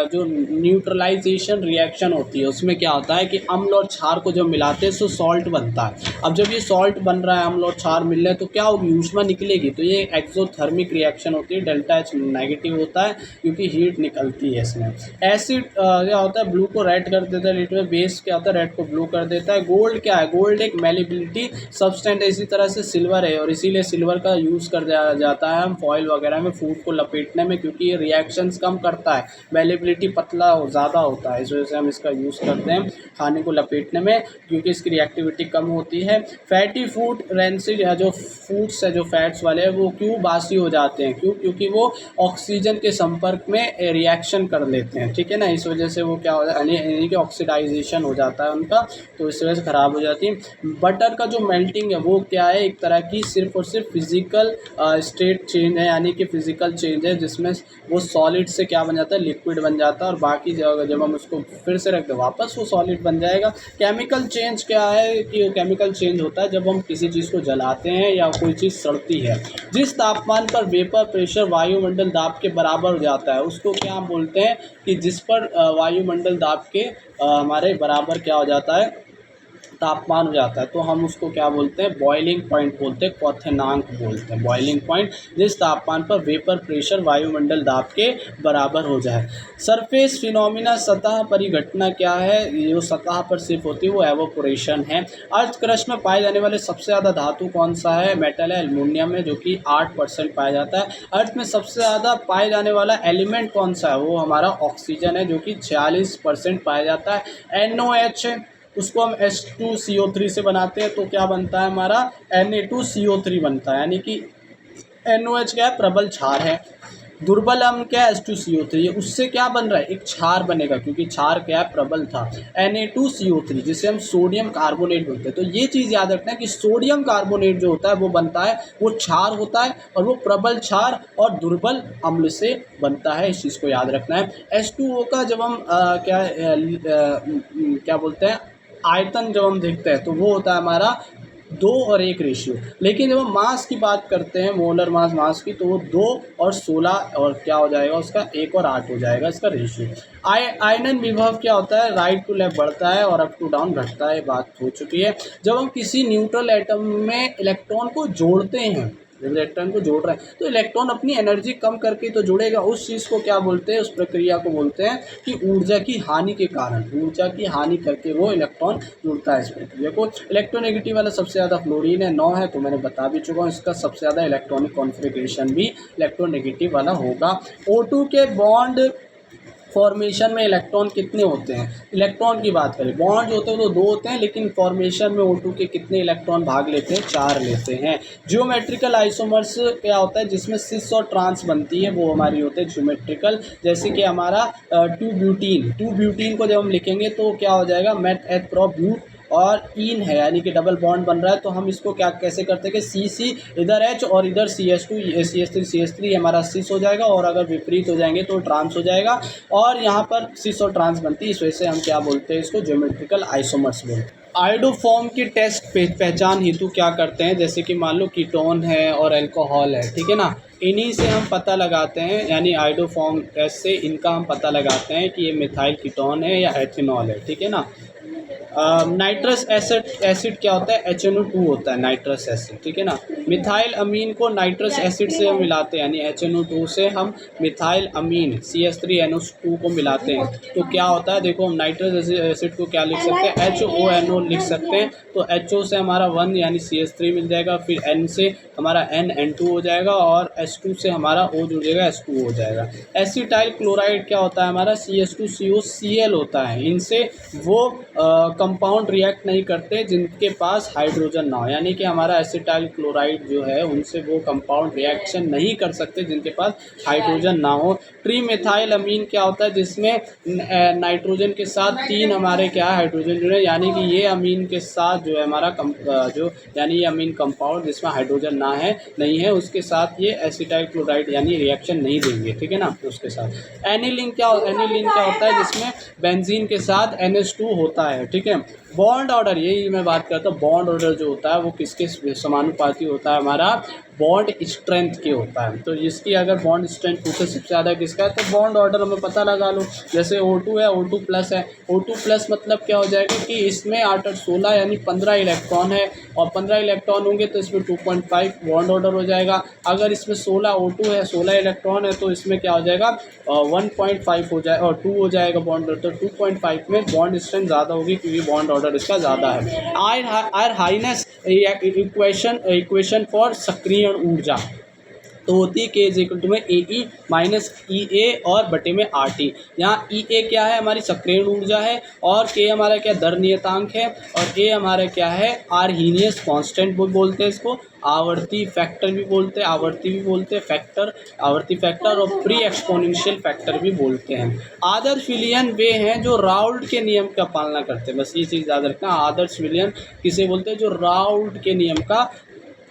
जो न्यूट्रलाइजेशन रिएक्शन होती है उसमें क्या होता है कि अम्ल और क्षार को जब मिलाते हैं तो सॉल्ट बनता है। अब जब ये सॉल्ट बन रहा है, अम्ल और क्षार मिल रहे हैं, तो क्या होगी, ऊष्मा निकलेगी, तो ये एक्सोथर्मिक रिएक्शन होती है। डेल्टा एच नेगेटिव होता है क्योंकि हीट निकलती है इसमें। एसिड क्या होता है, ब्लू को रेड कर देता है रेड में, बेस क्या होता है, रेड को ब्लू कर देता है। गोल्ड क्या है, गोल्ड एक मेलेबिलिटी सब्सटेंस है, इसी तरह से सिल्वर है, और इसीलिए सिल्वर का यूज़ कर जाता है हम फॉइल वगैरह में फूड को लपेटने में, क्योंकि ये रिएक्शंस कम करता है, मेलेबिलिटी पतला ज़्यादा होता है, इस वजह से हम इसका यूज़ करते हैं खाने को लपेटने में, क्योंकि इसकी रिएक्टिविटी कम होती है। फैटी फूड रेंसिड या जो फूड्स है जो फैट्स वाले हैं वो क्यों बासी हो जाते हैं, क्योंकि वो ऑक्सीजन के संपर्क में रिएक्शन कर लेते हैं, ठीक है ना। इस वजह से वो क्या हो जाता है, यानी कि ऑक्सीडाइजेशन हो जाता है उनका, तो इस वजह से ख़राब हो जाती है। बटर का जो मेल्टिंग है वो क्या है, एक तरह की सिर्फ और सिर्फ फिजिकल स्टेट चेंज है, यानी कि फिजिकल चेंज है जिसमें वो सॉलिड से क्या बन जाता है, लिक्विड बन जाता है, और बाकी जब हम उसको फिर से रख दें वापस वो सॉलिड बन जाएगा। केमिकल चेंज क्या है कि केमिकल चेंज होता है जब हम किसी चीज़ को जलाते हैं या कोई चीज़ सड़ती है। जिस तापमान पर वेपर प्रेशर वायुमंडल दाब के बराबर हो जाता है उसको क्या बोलते हैं, कि जिस पर वायुमंडल दाब के हमारे बराबर क्या हो जाता है, तापमान हो जाता है, तो हम उसको क्या बोलते हैं, बॉइलिंग पॉइंट बोलते हैं, क्वथनांक बोलते हैं, बॉइलिंग पॉइंट, जिस तापमान पर वेपर प्रेशर वायुमंडल दाब के बराबर हो जाए। सरफेस फिनोमिना, सतह परिघटना क्या है, ये जो सतह पर सिर्फ होती है वो एवोपोरेशन है। अर्थ क्रस्ट में पाए जाने वाले सबसे ज़्यादा धातु कौन सा है, मेटल है, एल्युमिनियम है, जो कि 8% पाया जाता है। अर्थ में सबसे ज़्यादा पाए जाने वाला एलिमेंट कौन सा है, वो हमारा ऑक्सीजन है, जो कि 46% पाया जाता है। NOH उसको हम H2CO3 से बनाते हैं, तो क्या बनता है हमारा, Na2CO3 बनता है, यानी कि NOH क्या है, प्रबल क्षार है। दुर्बल अम्ल क्या है, H2CO3, उससे क्या बन रहा है, एक क्षार बनेगा, क्योंकि क्षार क्या है, प्रबल था। Na2CO3 जिसे हम सोडियम कार्बोनेट बोलते हैं। तो ये चीज़ याद रखना है कि सोडियम कार्बोनेट जो होता है वो बनता है, वो क्षार होता है, और वो प्रबल क्षार और दुर्बल अम्ल से बनता है, इस चीज़ को याद रखना है। H2O का जब हम क्या बोलते हैं, आयतन जब हम देखते हैं तो वो होता है हमारा 2 और 1 रेशियो। लेकिन जब हम मास की बात करते हैं, मोलर मास की, तो वो 2 और 16 और क्या हो जाएगा उसका, 1 और 8 हो जाएगा इसका रेशियो। आयनन विभव क्या होता है, राइट टू लेफ्ट बढ़ता है और अप टू डाउन घटता है, बात हो चुकी है। जब हम किसी न्यूट्रल एटम में इलेक्ट्रॉन को जोड़ते हैं जब इलेक्ट्रॉन को जोड़ रहे हैं तो इलेक्ट्रॉन अपनी एनर्जी कम करके तो जुड़ेगा। उस चीज़ को क्या बोलते हैं, उस प्रक्रिया को बोलते हैं कि ऊर्जा की हानि के कारण, ऊर्जा की हानि करके वो इलेक्ट्रॉन जुड़ता है। इस प्रक्रिया को इलेक्ट्रोनेगेटिव वाला सबसे ज़्यादा फ्लोरीन है, 9 है, तो मैंने बता भी चुका हूँ। इसका सबसे ज़्यादा इलेक्ट्रॉनिक कॉन्फ़िगरेशन भी इलेक्ट्रोनेगेटिव वाला होगा। O2 के बॉन्ड फॉर्मेशन में इलेक्ट्रॉन कितने होते हैं, इलेक्ट्रॉन की बात करें, बॉन्ड जो होते हैं तो 2 होते हैं, लेकिन फॉर्मेशन में O2 के कितने इलेक्ट्रॉन भाग लेते हैं, 4 लेते हैं। ज्योमेट्रिकल आइसोमर्स क्या होता है, जिसमें सिस और ट्रांस बनती है, वो हमारी होते हैं ज्योमेट्रिकल। जैसे कि हमारा 2 ब्यूटीन को जब हम लिखेंगे तो क्या हो जाएगा, मेथ एथ प्रो ब्यूट और इन है, यानी कि डबल बॉन्ड बन रहा है, तो हम इसको क्या कैसे करते हैं कि CC इधर H और इधर CH2 CH3 हमारा सिस हो जाएगा, और अगर विपरीत हो जाएंगे तो ट्रांस हो जाएगा, और यहाँ पर सिस और ट्रांस बनती है। इस वजह से हम क्या बोलते हैं, इसको ज्योमेट्रिकल आइसोमर्स बोलते हैं। आयोडोफॉर्म की टेस्ट पहचान हेतु क्या करते हैं, जैसे कि मान लो कीटोन है और अल्कोहल है, ठीक है ना, इन्हीं से हम पता लगाते हैं, यानी आयोडोफॉर्म टेस्ट से इनका हम पता लगाते हैं कि ये मिथाइल कीटोन है या एथेनॉल है, ठीक है ना। नाइट्रस एसिड क्या होता है, HNO2 होता है नाइट्रस एसिड, ठीक है ना। मिथाइल अमीन को नाइट्रस एसिड से हम मिलाते हैं, यानी HNO2 से हम मिथाइल अमीन CH3NO2 को मिलाते हैं, तो क्या होता है, देखो हम नाइट्रस एसिड को क्या लिख सकते हैं, HONO लिख सकते हैं, तो HO से हमारा 1 यानी CH3 मिल जाएगा, फिर N से हमारा N2 हो जाएगा, और H2 से हमारा O जुड़ जाएगा, H2 हो जाएगा। एसिटाइल क्लोराइड क्या होता है, हमारा CH2COCl होता है। इनसे वो कंपाउंड रिएक्ट नहीं करते जिनके पास हाइड्रोजन ना हो, यानी कि हमारा एसिटाइल क्लोराइड जो है उनसे वो कंपाउंड रिएक्शन नहीं कर सकते जिनके पास हाइड्रोजन ना हो। ट्रीमेथाइल अमीन क्या होता है, जिसमें नाइट्रोजन के साथ 3 हमारे क्या हाइड्रोजन जुड़े, यानी कि ये अमीन के साथ जो है हमारा यानी ये अमीन कंपाउंड जिसमें हाइड्रोजन ना है नहीं है, उसके साथ ये एसिटाइल क्लोराइड यानी रिएक्शन नहीं देंगे, ठीक है ना। उसके साथ एनिलीन क्या होता है, जिसमें बेंजीन के साथ NH2 होता है, ठीक है। बॉन्ड ऑर्डर, यही मैं बात करता हूँ, बॉन्ड ऑर्डर जो होता है वो किसके समानुपाती होता है, हमारा बॉन्ड स्ट्रेंथ के होता है। तो इसकी अगर बॉन्ड स्ट्रेंथ पूछे सबसे ज़्यादा किसका है, तो बॉन्ड ऑर्डर हमें पता लगा लो। जैसे O2 है, O2 प्लस है, O2 प्लस मतलब क्या हो जाएगा कि इसमें 8 और 16 यानी 15 इलेक्ट्रॉन है, और 15 इलेक्ट्रॉन होंगे तो इसमें 2.5 बॉन्ड ऑर्डर हो जाएगा। अगर इसमें 16 O2 है, 16 इलेक्ट्रॉन है, तो इसमें क्या हो जाएगा 1.5 हो जाए और 2 हो जाएगा बॉन्ड ऑर्डर, तो 2.5 में बॉन्ड स्ट्रेंथ ज़्यादा होगी क्योंकि बॉन्ड ऑर्डर इसका ज़्यादा है। आयर हाइनेस इक्वेशन फॉर सक्रियण ऊर्जा तो होती है के इज इक्वल टू में AE माइनस EA और बटे में RT। यहाँ EA क्या है, हमारी सक्रियण ऊर्जा है, और K हमारा क्या दर नियतांक है, और A हमारा क्या है आर्हीनियस कांस्टेंट बोलते हैं इसको, आवर्ती फैक्टर भी बोलते हैं, आवर्ती भी बोलते हैं फैक्टर, आवर्ती फैक्टर, और प्री एक्सपोनेंशियल फैक्टर भी बोलते हैं। आदर्श विलयन वे हैं जो राउल्ट के नियम का पालना करते हैं, बस ये चीज़ याद रखना। आदर्श विलयन किसे बोलते हैं, जो राउल्ट के नियम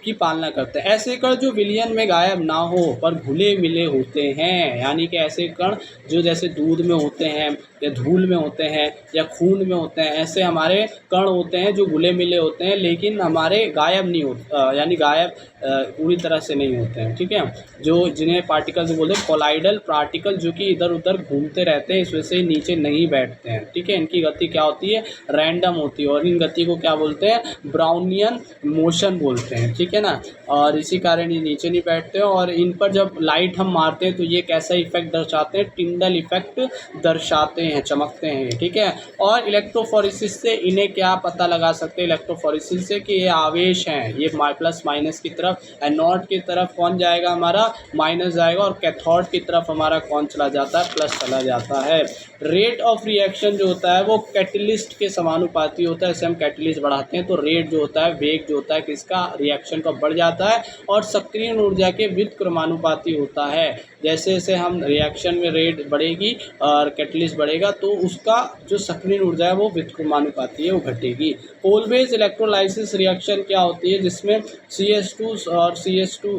की पालना करते हैं। ऐसे कण जो विलयन में गायब ना हो पर घुले मिले होते हैं, यानी कि ऐसे कण जो जैसे दूध में होते हैं या धूल में होते हैं या खून में होते हैं, ऐसे हमारे कण होते हैं जो घुले मिले होते हैं लेकिन हमारे गायब नहीं होते, यानी गायब पूरी तरह से नहीं होते हैं, ठीक है। जो जिन्हें पार्टिकल्स बोलते हैं कोलाइडल पार्टिकल, जो कि इधर उधर घूमते रहते हैं, इस वजह से नीचे नहीं बैठते हैं, ठीक है। इनकी गति क्या होती है, रैंडम होती है, और इन गति को क्या बोलते हैं, ब्राउनियन मोशन बोलते हैं, ठीक है ना। और इसी कारण ये नीचे नहीं बैठते हैं, और इन पर जब लाइट हम मारते हैं तो ये कैसा इफेक्ट दर्शाते हैं, टिंडल इफेक्ट दर्शाते हैं, चमकते हैं, ठीक है। और इलेक्ट्रोफोरेसिस से इन्हें क्या पता लगा सकते हैं, इलेक्ट्रोफोरेसिस से कि ये आवेश हैं, ये प्लस माइनस की तरफ, एनोड की तरफ कौन जाएगा, हमारा माइनस जाएगा, और कैथोड की तरफ हमारा कौन चला जाता है, प्लस चला जाता है। रेट ऑफ रिएक्शन जो होता है वो कैटलिस्ट के समानुपाती होता है, जैसे हम कैटलिस्ट बढ़ाते हैं तो रेट जो होता है, वेग जो होता है किसका, रिएक्शन का बढ़ जाता है, और सक्रिय ऊर्जा के व्युत्क्रमानुपाती होता है। जैसे जैसे हम रिएक्शन में रेट बढ़ेगी और कैटलिस्ट बढ़ेगा तो उसका जो सक्रिय ऊर्जा है वो व्युत्क्रमानुपाती है, वो घटेगी। कोलबेज इलेक्ट्रोलाइसिस रिएक्शन क्या होती है, जिसमें CH2 और CH2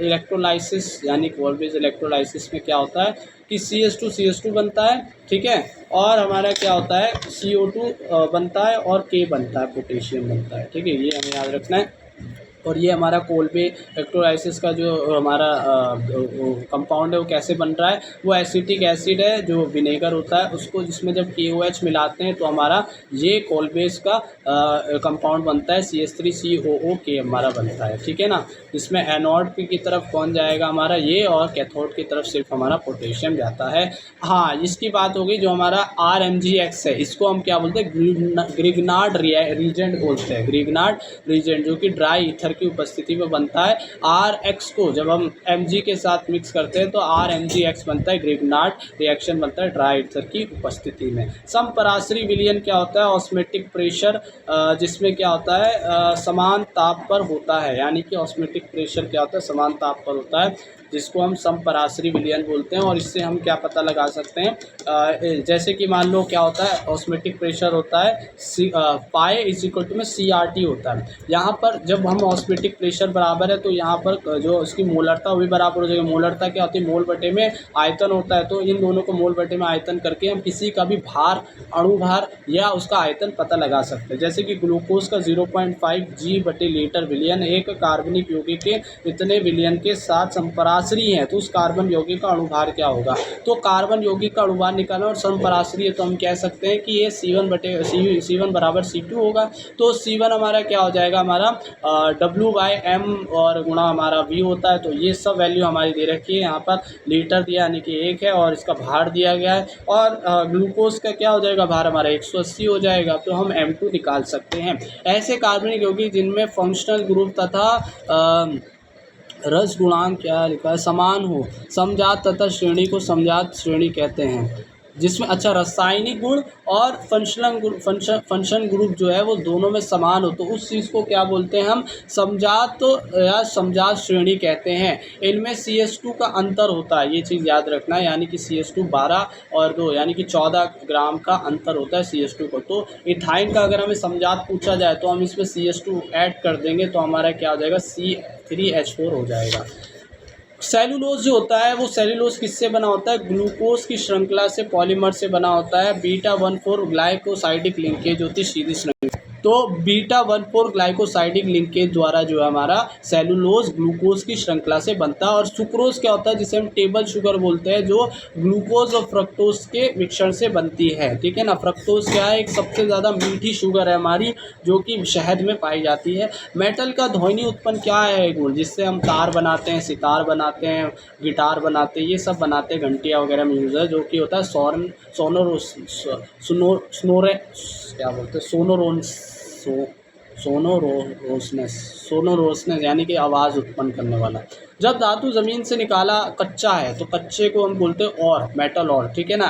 इलेक्ट्रोलाइसिस, यानी कोलबेज इलेक्ट्रोलाइसिस में क्या होता है कि CH2 बनता है, ठीक है, और हमारा क्या होता है CO2 बनता है, और K बनता है, पोटेशियम बनता है, ठीक है, ये हमें याद रखना है। और ये हमारा कोल्बे इलेक्ट्रोलाइसिस का जो हमारा कंपाउंड है वो कैसे बन रहा है, वो एसिटिक एसिड है जो विनेगर होता है उसको जिसमें जब KOH मिलाते हैं तो हमारा ये कोल्बेस का कंपाउंड बनता है CH3COOK हमारा बनता है, ठीक है ना। इसमें एनोड की तरफ कौन जाएगा हमारा ये, और कैथोड की तरफ सिर्फ हमारा पोटेशियम जाता है। हाँ, इसकी बात हो गई। जो हमारा RMgX है इसको हम क्या बोलते हैं, ग्रिग्नार्ड रीजेंट बोलते हैं, ग्रिग्नार्ड रीजेंट, जो कि ड्राई ईथर की उपस्थिति में बनता है। RX को जब हम Mg के साथ मिक्स करते हैं तो RMgX बनता है, ग्रिग्नार्ड रिएक्शन बनता है ड्राई ईथर की उपस्थिति में। समपराश्री विलयन क्या होता है, ऑस्मेटिक प्रेशर जिसमें क्या होता है समान ताप पर होता है, यानी कि ऑस्मेटिक प्रेशर क्या होता है समान ताप पर होता है, जिसको हम समपराश्री विलयन बोलते हैं। और इससे हम क्या पता लगा सकते हैं, जैसे कि मान लो क्या होता है, ऑस्मेटिक प्रेशर होता है पाई इज इक्वल टू में CRT होता है। यहाँ पर जब हम ऑस्मेटिक प्रेशर बराबर है तो यहाँ पर जो उसकी मोलरता वो भी बराबर हो जाएगी। मोलरता क्या होती है, मोल बटे में आयतन होता है, तो इन दोनों को मोल बटे में आयतन करके हम किसी का भी भार, अणु भार या उसका आयतन पता लगा सकते हैं। जैसे कि ग्लूकोज का 0.5 G/लीटर विलयन एक कार्बनिक यौगिक के इतने विलयन के साथ समपराश्री है, तो उस कार्बन यौगिक का अणुभार क्या होगा। तो कार्बन यौगिक का अणुभार निकालना और समपराश्री है तो हम कह सकते हैं कि ये C1 बराबर C2 होगा। तो C1 हमारा क्या हो जाएगा, हमारा W/M और गुणा हमारा V होता है। तो ये सब वैल्यू हमारी दे रखी है, यहाँ पर लीटर दिया यानी कि 1 है और इसका भार दिया गया है। और ग्लूकोज का क्या हो जाएगा, भार हमारा 180 हो जाएगा, तो हम M2 निकाल सकते हैं। ऐसे कार्बनिक यौगिक जिनमें फंक्शनल ग्रुप तथा रस गुणांक क्या लिखा है समान हो, समजात तथा श्रेणी को समजात श्रेणी कहते हैं, जिसमें अच्छा रासायनिक गुण और फंक्शन ग्रुप जो है वो दोनों में समान हो, तो उस चीज़ को क्या बोलते हैं हम, समजात या समजात श्रेणी कहते हैं। इनमें CH2 का अंतर होता है, ये चीज़ याद रखना है, यानी कि CH2 12 और 2 यानी कि 14 ग्राम का अंतर होता है CH2 को। तो इथाइन का अगर हमें समजात पूछा जाए तो हम इसमें CH2 ऐड कर देंगे तो हमारा क्या हो जाएगा, C3H4 हो जाएगा। सेलुलोज जो होता है वो सेलुलोज किससे बना होता है, ग्लूकोज की श्रृंखला से पॉलीमर से बना होता है। β14 ग्लाइकोसाइडिक लिंकेज होती है सीधी श्रृंखला, तो β14 ग्लाइकोसाइडिक लिंकेज द्वारा जो है हमारा सेलुलोज ग्लूकोज की श्रृंखला से बनता है। और सुक्रोज क्या होता है, जिसे हम टेबल शुगर बोलते हैं, जो ग्लूकोज और फ्रक्टोज के मिश्रण से बनती है, ठीक है ना। फ्रक्टोज क्या है, एक सबसे ज़्यादा मीठी शुगर है हमारी, जो कि शहद में पाई जाती है। मेटल का ध्वनि उत्पन्न क्या है गुण, जिससे हम तार बनाते हैं, सितार बनाते हैं, गिटार बनाते हैं, ये सब बनाते हैं, घंटियाँ वगैरह में यूज़ है, जो कि होता है सोनोरोसनेस यानी कि आवाज़ उत्पन्न करने वाला। जब धातु ज़मीन से निकाला कच्चा है तो कच्चे को हम बोलते हैं और, मेटल और, ठीक है ना।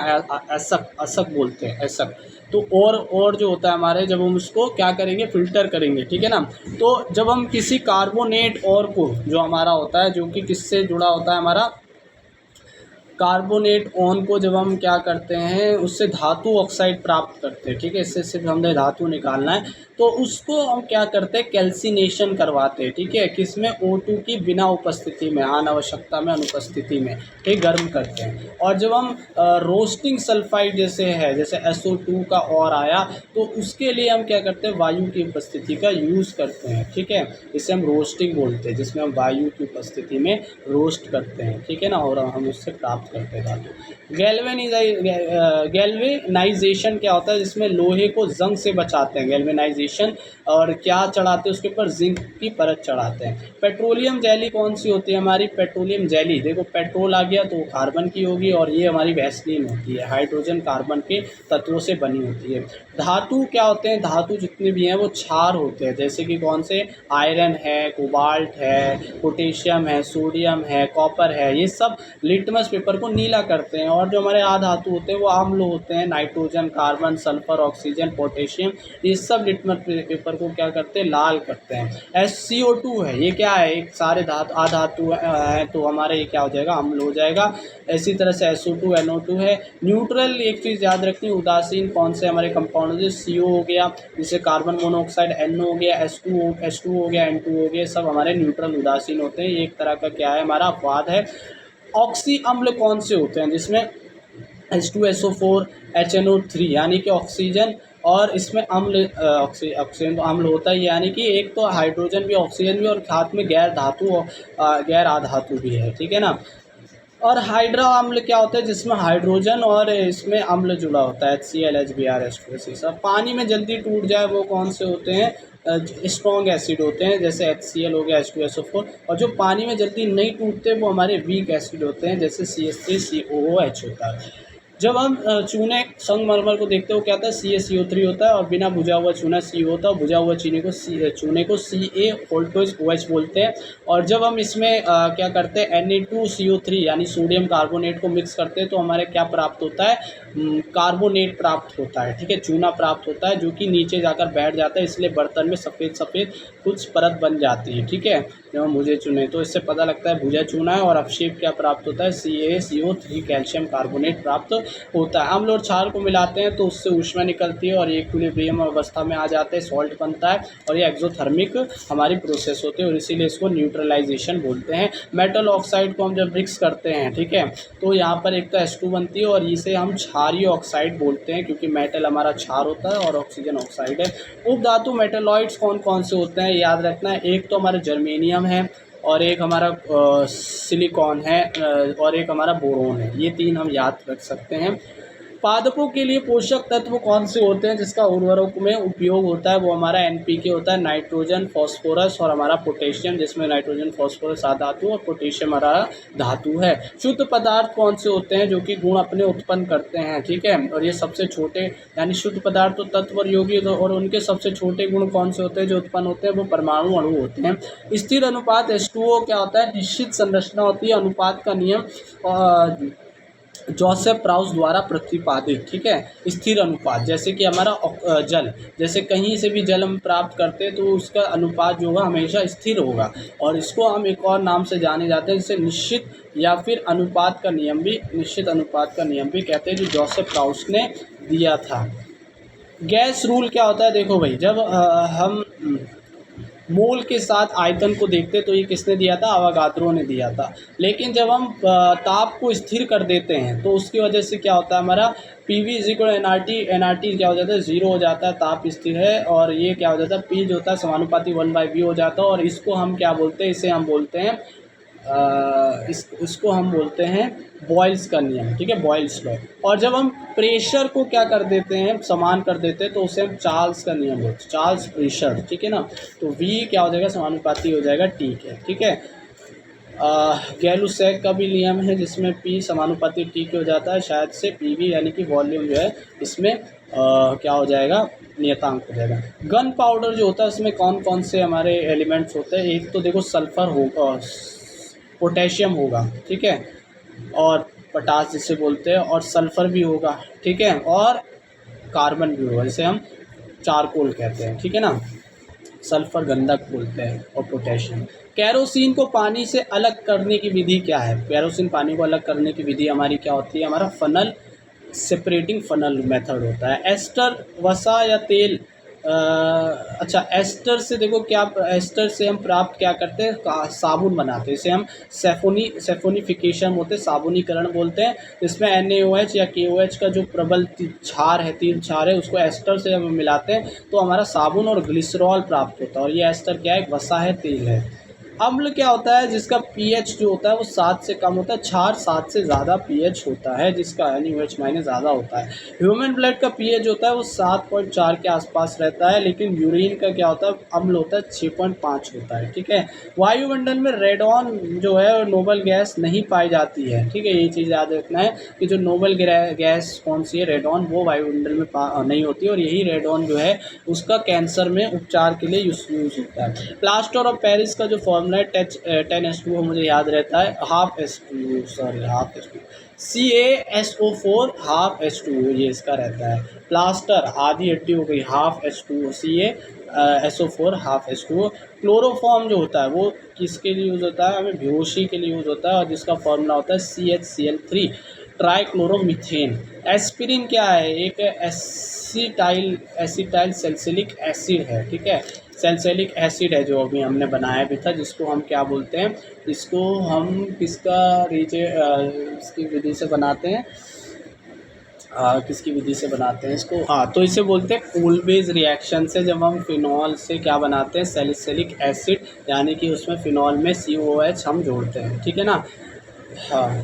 असक बोलते हैं, असक। तो और जो होता है हमारे, जब हम उसको क्या करेंगे, फ़िल्टर करेंगे, ठीक है ना। तो जब हम किसी कार्बोनेट और को, जो हमारा होता है, जो कि किससे जुड़ा होता है हमारा, कार्बोनेट ऑन को जब हम क्या करते हैं, उससे धातु ऑक्साइड प्राप्त करते हैं, ठीक है। इससे सिर्फ हमने धातु निकालना है, तो उसको हम क्या करते हैं, कैल्सिनेशन करवाते हैं, ठीक है। किसमें, O2 की बिना उपस्थिति में, अनावश्यकता में, अनुपस्थिति में, ठीक, गर्म करते हैं। और जब हम रोस्टिंग सल्फाइड जैसे है, जैसे SO2 का और आया, तो उसके लिए हम क्या करते हैं, वायु की उपस्थिति का यूज़ करते हैं, ठीक है। इसे हम रोस्टिंग बोलते हैं, जिसमें हम वायु की उपस्थिति में रोस्ट करते हैं, ठीक है ना, और हम उससे प्राप्त करते हैं धातु। गैल्वेनाइजेशन क्या होता है, जिसमें लोहे को जंग से बचाते हैं, गैल्वेनाइजेशन, और क्या चढ़ाते हैं उसके ऊपर, जिंक की परत चढ़ाते हैं। पेट्रोलियम जेली कौन सी होती है हमारी, पेट्रोलियम जेली, देखो पेट्रोल आ गया तो कार्बन की होगी, और ये हमारी वैसलीन होती है, हाइड्रोजन कार्बन के तत्वों से बनी होती है। धातु क्या होते हैं, धातु जितने भी हैं वो क्षार होते हैं, जैसे कि कौन से, आयरन है, कोबाल्ट है, पोटेशियम है, सोडियम है, कॉपर है, ये सब लिटमस पेपर को नीला करते हैं। और जो हमारे आधातु होते हैं वो अम्ल होते हैं, nitrogen, carbon, sulphur, oxygen, potassium, ये सब लिटमस पेपर को क्या करते हैं, लाल करते हैं। CO2 है, ये क्या है, एक सारे आधातु है, तो हमारे ये क्या हो जाएगा, अम्ल हो जाएगा। इसी तरह से SO2 NO2 है। न्यूट्रल एक चीज़ याद रखनी, उदासीन कौन से हमारे कंपाउंड होते हैं, CO हो गया, जिसे कार्बन मोनोऑक्साइड, NO हो गया, H2 हो गया, N2 हो गया, सब हमारे न्यूट्रल उदासीन होते हैं। ये एक तरह का क्या है, हमारा अपवाद है। ऑक्सी अम्ल कौन से होते हैं, जिसमें H2SO4 HNO3 यानी कि ऑक्सीजन और इसमें अम्ल ऑक्सीजन तो अम्ल होता है, यानी कि एक तो हाइड्रोजन भी ऑक्सीजन भी और साथ में गैर धातु गैर आधातु भी है, ठीक है ना। और हाइड्रा अम्ल क्या होता है, जिसमें हाइड्रोजन और इसमें अम्ल जुड़ा होता है, HCl HBr H2O सब। पानी में जल्दी टूट जाए वो कौन से होते हैं, स्ट्रॉन्ग एसिड होते हैं, जैसे HCl हो गया, H2SO4। और जो पानी में जल्दी नहीं टूटते वो हमारे वीक एसिड होते हैं, जैसे CH3COOH होता है। जब हम चूने संगमरमर को देखते हो क्या होता है, CaCO3 होता है, और बिना बुझा हुआ चूना CO होता है, और बुझा हुआ चूने को CaOH बोलते हैं। और जब हम इसमें क्या करते हैं, Na2CO3 यानी सोडियम कार्बोनेट को मिक्स करते हैं तो हमारे क्या प्राप्त होता है, कार्बोनेट प्राप्त होता है, ठीक है, चूना प्राप्त होता है, जो कि नीचे जाकर बैठ जाता है, इसलिए बर्तन में सफ़ेद सफ़ेद कुछ परत बन जाती है, ठीक है। जब हम भुजे चूने तो इससे पता लगता है भुजा चूना है। और अपशेप क्या प्राप्त होता है, CaCO3 कैल्शियम कार्बोनेट प्राप्त होता है। अम्ल और क्षार को मिलाते हैं तो उससे ऊष्मा निकलती है और इक्विलिब्रियम अवस्था में आ जाते हैं, सॉल्ट बनता है, और ये एक्सोथर्मिक हमारी प्रोसेस होती है, और इसीलिए इसको न्यूट्रलाइजेशन बोलते हैं। मेटल ऑक्साइड को हम जब मिक्स करते हैं, ठीक है, तो यहाँ पर एक तो H2 बनती है, और इसे हम क्षारीय ऑक्साइड बोलते हैं, क्योंकि मेटल हमारा क्षार होता है और ऑक्सीजन ऑक्साइड है। उपधातु मेटेलॉइड्स कौन कौन से होते हैं, याद रखना है। एक तो हमारा जर्मेनियम है, और एक हमारा सिलिकॉन है, और एक हमारा बोरोन है। ये तीन हम याद रख सकते हैं। पादपों के लिए पोषक तत्व कौन से होते हैं जिसका उर्वरक में उपयोग होता है, वो हमारा NPK होता है, नाइट्रोजन फॉस्फोरस, और हमारा पोटेशियम, जिसमें नाइट्रोजन फॉस्फोरस आधातु और पोटेशियम हमारा धातु है। शुद्ध पदार्थ कौन से होते हैं जो कि गुण अपने उत्पन्न करते हैं, ठीक है, और ये सबसे छोटे, यानी शुद्ध पदार्थ तो तत्व और यौगिक, और उनके सबसे छोटे गुण कौन से होते हैं जो उत्पन्न होते हैं, वो परमाणु अणु होते हैं। स्थिर अनुपात H2O क्या होता है, निश्चित संरचना होती है, अनुपात का नियम जोसेफ प्राउस द्वारा प्रतिपादित, ठीक है। स्थिर अनुपात, जैसे कि हमारा जल, जैसे कहीं से भी जल हम प्राप्त करते हैं तो उसका अनुपात जो होगा हमेशा स्थिर होगा, और इसको हम एक और नाम से जाने जाते हैं, जिसे निश्चित या फिर अनुपात का नियम भी, निश्चित अनुपात का नियम भी कहते हैं, जो जोसेफ प्राउस ने दिया था। गैस रूल क्या होता है, देखो भाई, जब हम मोल के साथ आयतन को देखते तो ये किसने दिया था, अवागाद्रो ने दिया था। लेकिन जब हम ताप को स्थिर कर देते हैं तो उसकी वजह से क्या होता है, हमारा PV = nRT क्या हो जाता है, 0 हो जाता है, ताप स्थिर है, और ये क्या हो जाता है, P जो होता है समानुपाती 1/v हो जाता है। और इसको हम क्या बोलते हैं, इसे हम बोलते हैं इसको हम बोलते हैं बॉयल्स का नियम, ठीक है, बॉयल्स लॉ। और जब हम प्रेशर को क्या कर देते हैं, समान कर देते हैं, तो उसे हम चार्ल्स का नियम बोलते हैं, चार्ल्स प्रेशर, ठीक है ना। तो V क्या हो जाएगा, समानुपाती हो जाएगा T के, ठीक है। गैलुसैक का भी नियम है जिसमें P समानुपाती T के हो जाता है, शायद से PV यानी कि वॉल्यूम जो है इसमें क्या हो जाएगा, नियतांक हो जाएगा। गन पाउडर जो होता है उसमें कौन कौन से हमारे एलिमेंट्स होते हैं, एक तो देखो सल्फ़र होगा, पोटेशियम होगा, ठीक है, और पोटास जिसे बोलते हैं, और सल्फ़र भी होगा, ठीक है, और कार्बन भी होगा, जिसे हम चारकोल कहते हैं, ठीक है ना। सल्फ़र गंधक बोलते हैं, और पोटेशियम। केरोसिन को पानी से अलग करने की विधि क्या है, केरोसिन पानी को अलग करने की विधि हमारी क्या होती है, हमारा फनल सेपरेटिंग फनल मेथड होता है। एस्टर, वसा या तेल, अच्छा, एस्टर से देखो क्या, एस्टर से हम प्राप्त क्या करते हैं, साबुन बनाते हैं, इसे हम सेफोनिफिकेशन बोलते हैं, साबुनीकरण बोलते हैं। इसमें NaOH या KOH का जो प्रबल क्षार है, तीन क्षार है, उसको एस्टर से हम मिलाते हैं तो हमारा साबुन और ग्लिसरॉल प्राप्त होता है। और ये एस्टर क्या है, एक वसा है, तेल है। अम्ल क्या होता है, जिसका pH जो होता है वो 7 से कम होता है। क्षार 7 से ज़्यादा pH होता है, जिसका NaOH माइनस ज़्यादा होता है। ह्यूमन ब्लड का pH होता है वो 7.4 के आसपास रहता है, लेकिन यूरिन का क्या होता है, अम्ल होता है, 6.5 होता है, ठीक है। वायुमंडल में रेडॉन जो है नोबल गैस नहीं पाई जाती है, ठीक है, ये चीज़ याद रखना है कि जो नोबल गैस कौन सी है, रेडॉन, वो वायुमंडल में नहीं होती है, और यही रेडॉन जो है उसका कैंसर में उपचार के लिए यूज़ होता है। प्लास्टर ऑफ पेरिस का जो फॉर्मूला है 10H2O मुझे याद रहता है, half H2, CaSO4 half H2O, ये इसका रहता है। प्लास्टर आधी हड्डी हो गई, half H2O, CaSO4 half H2O। Chloroform जो होता है वो किसके लिए यूज़ होता है, हमें बेहोशी के लिए यूज़ होता है, और जिसका फॉर्मूला होता है CHCl3 ट्राइक्लोरोमीथेन। एस्पिरिन क्या है, एक एसिटाइल सैलिसिलिक एसिड है, ठीक है, सैलिसिलिक एसिड है जो अभी हमने बनाया भी था, जिसको हम क्या बोलते हैं, इसको हम किसका इसकी विधि से बनाते हैं, किसकी विधि से बनाते हैं इसको, हाँ, तो इसे बोलते हैं कोल बेस रिएक्शन से। जब हम फिनॉल से क्या बनाते हैं, सैलिसिलिक एसिड, यानी कि उसमें फिनॉल में COOH हम जोड़ते हैं, ठीक है ना। हाँ,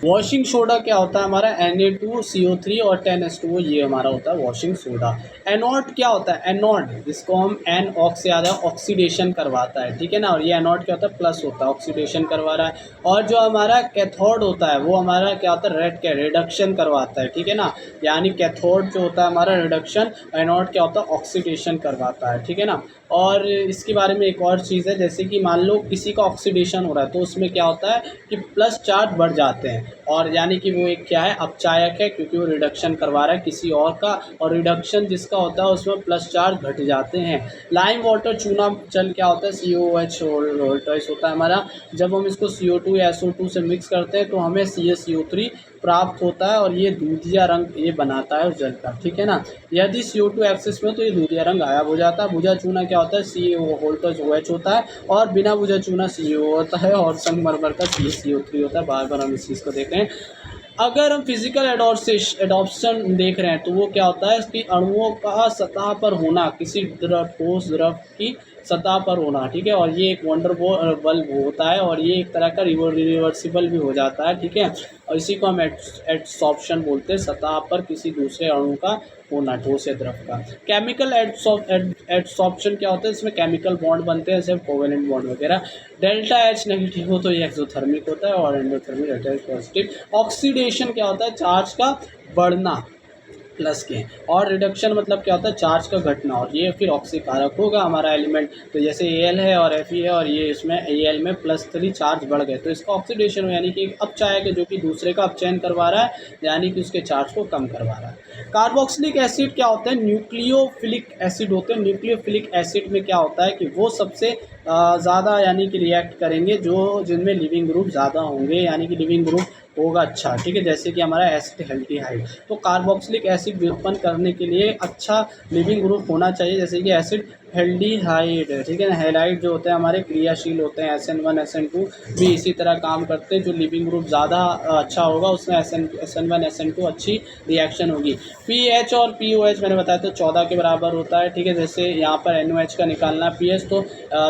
वॉशिंग सोडा क्या होता है हमारा, Na2CO3 और 10H2O, ये हमारा होता है वॉशिंग सोडा। एनोड क्या होता है, एनोड जिसको हम एन ऑक्स याद है, ऑक्सीडेशन करवाता है, ठीक है ना। और ये एनोड क्या होता है, प्लस होता है, ऑक्सीडेशन करवा रहा है। और जो हमारा कैथोड होता है वो हमारा क्या होता है, रेड क्या, रिडक्शन करवाता है, ठीक है ना। यानी कैथोड जो होता है हमारा रिडक्शन, एनोड क्या होता है, ऑक्सीडेशन करवाता है, ठीक है ना। और इसके बारे में एक और चीज़ है, जैसे कि मान लो किसी का ऑक्सीडेशन हो रहा है तो उसमें क्या होता है कि प्लस चार्ज बढ़ जाते हैं, और यानी कि वो एक क्या है, अपचायक है, क्योंकि वो रिडक्शन करवा रहा है किसी और का, और रिडक्शन जिसका होता है उसमें प्लस चार्ज घट जाते हैं। लाइम वाटर चूना जल क्या होता है, COOH वोल्टेज होता है हमारा। जब हम इसको CO2 या SO2 से मिक्स करते हैं तो हमें CaCO3 प्राप्त होता है, और ये दूधिया रंग ये बनाता है उस जल का, ठीक है ना। यदि CO2 एक्सेस में तो ये दूधिया रंग गायब हो जाता है। बुझा चूना क्या होता है, CaOH होता है, और बिना बुझा चूना CO होता है, और संगमरमर का CaCO3 होता है। बार बार हम इस चीज़ को देख रहे हैं। अगर हम फिजिकल एडॉप्शन देख रहे हैं तो वो क्या होता है कि अणुओं का सतह पर होना, किसी ठोस द्रव की सतह पर होना, ठीक है। और ये एक वंडर बल्ब होता है, और ये एक तरह का रिवर्सिबल भी हो जाता है, ठीक है। और इसी को हम एडसॉर्प्शन बोलते हैं, सतह पर किसी दूसरे अणु का होना, ठोस या द्रव का। केमिकल एडसॉर्प्शन क्या होता है, इसमें केमिकल बॉन्ड बनते हैं, जैसे कोवेलेंट बॉन्ड वगैरह। डेल्टा H नेगेटिव हो तो ये एक्सोथर्मिक होता है, और endothermic delta H positive. Oxidation क्या होता है, चार्ज का बढ़ना प्लस के, और रिडक्शन मतलब क्या होता है, चार्ज का घटना, और ये फिर ऑक्सीकारक होगा हमारा एलिमेंट। तो जैसे Al है और Fe है, और ये इसमें Al में +3 चार्ज बढ़ गए तो इसका ऑक्सीडेशन हो, यानी कि एक अपचायक है जो कि दूसरे का अपचयन करवा रहा है, यानी कि उसके चार्ज को कम करवा रहा है। कार्बोक्सिलिक एसिड क्या होता है, न्यूक्लियोफिलिक एसिड होते हैं। न्यूक्लियोफिलिक एसिड में क्या होता है कि वो सबसे ज़्यादा यानी कि रिएक्ट करेंगे जो जिनमें लिविंग ग्रुप ज़्यादा होंगे, यानी कि लिविंग ग्रुप होगा अच्छा, ठीक है। जैसे कि हमारा एसिड तो कार्बोक्सिलिक एसिड व्युत्पन्न करने के लिए अच्छा लिविंग ग्रुप होना चाहिए, जैसे कि एसिड हेल्डिहाइड है, ठीक है ना। हैलाइड जो होते हैं हमारे क्रियाशील होते हैं, SN1 SN2 भी इसी तरह काम करते हैं। जो लिविंग ग्रुप ज़्यादा अच्छा होगा उसमें SN1 SN2 अच्छी रिएक्शन होगी। pH और POH मैंने बताया तो 14 के बराबर होता है, ठीक है। जैसे यहाँ पर NOH का निकालना है, pH तो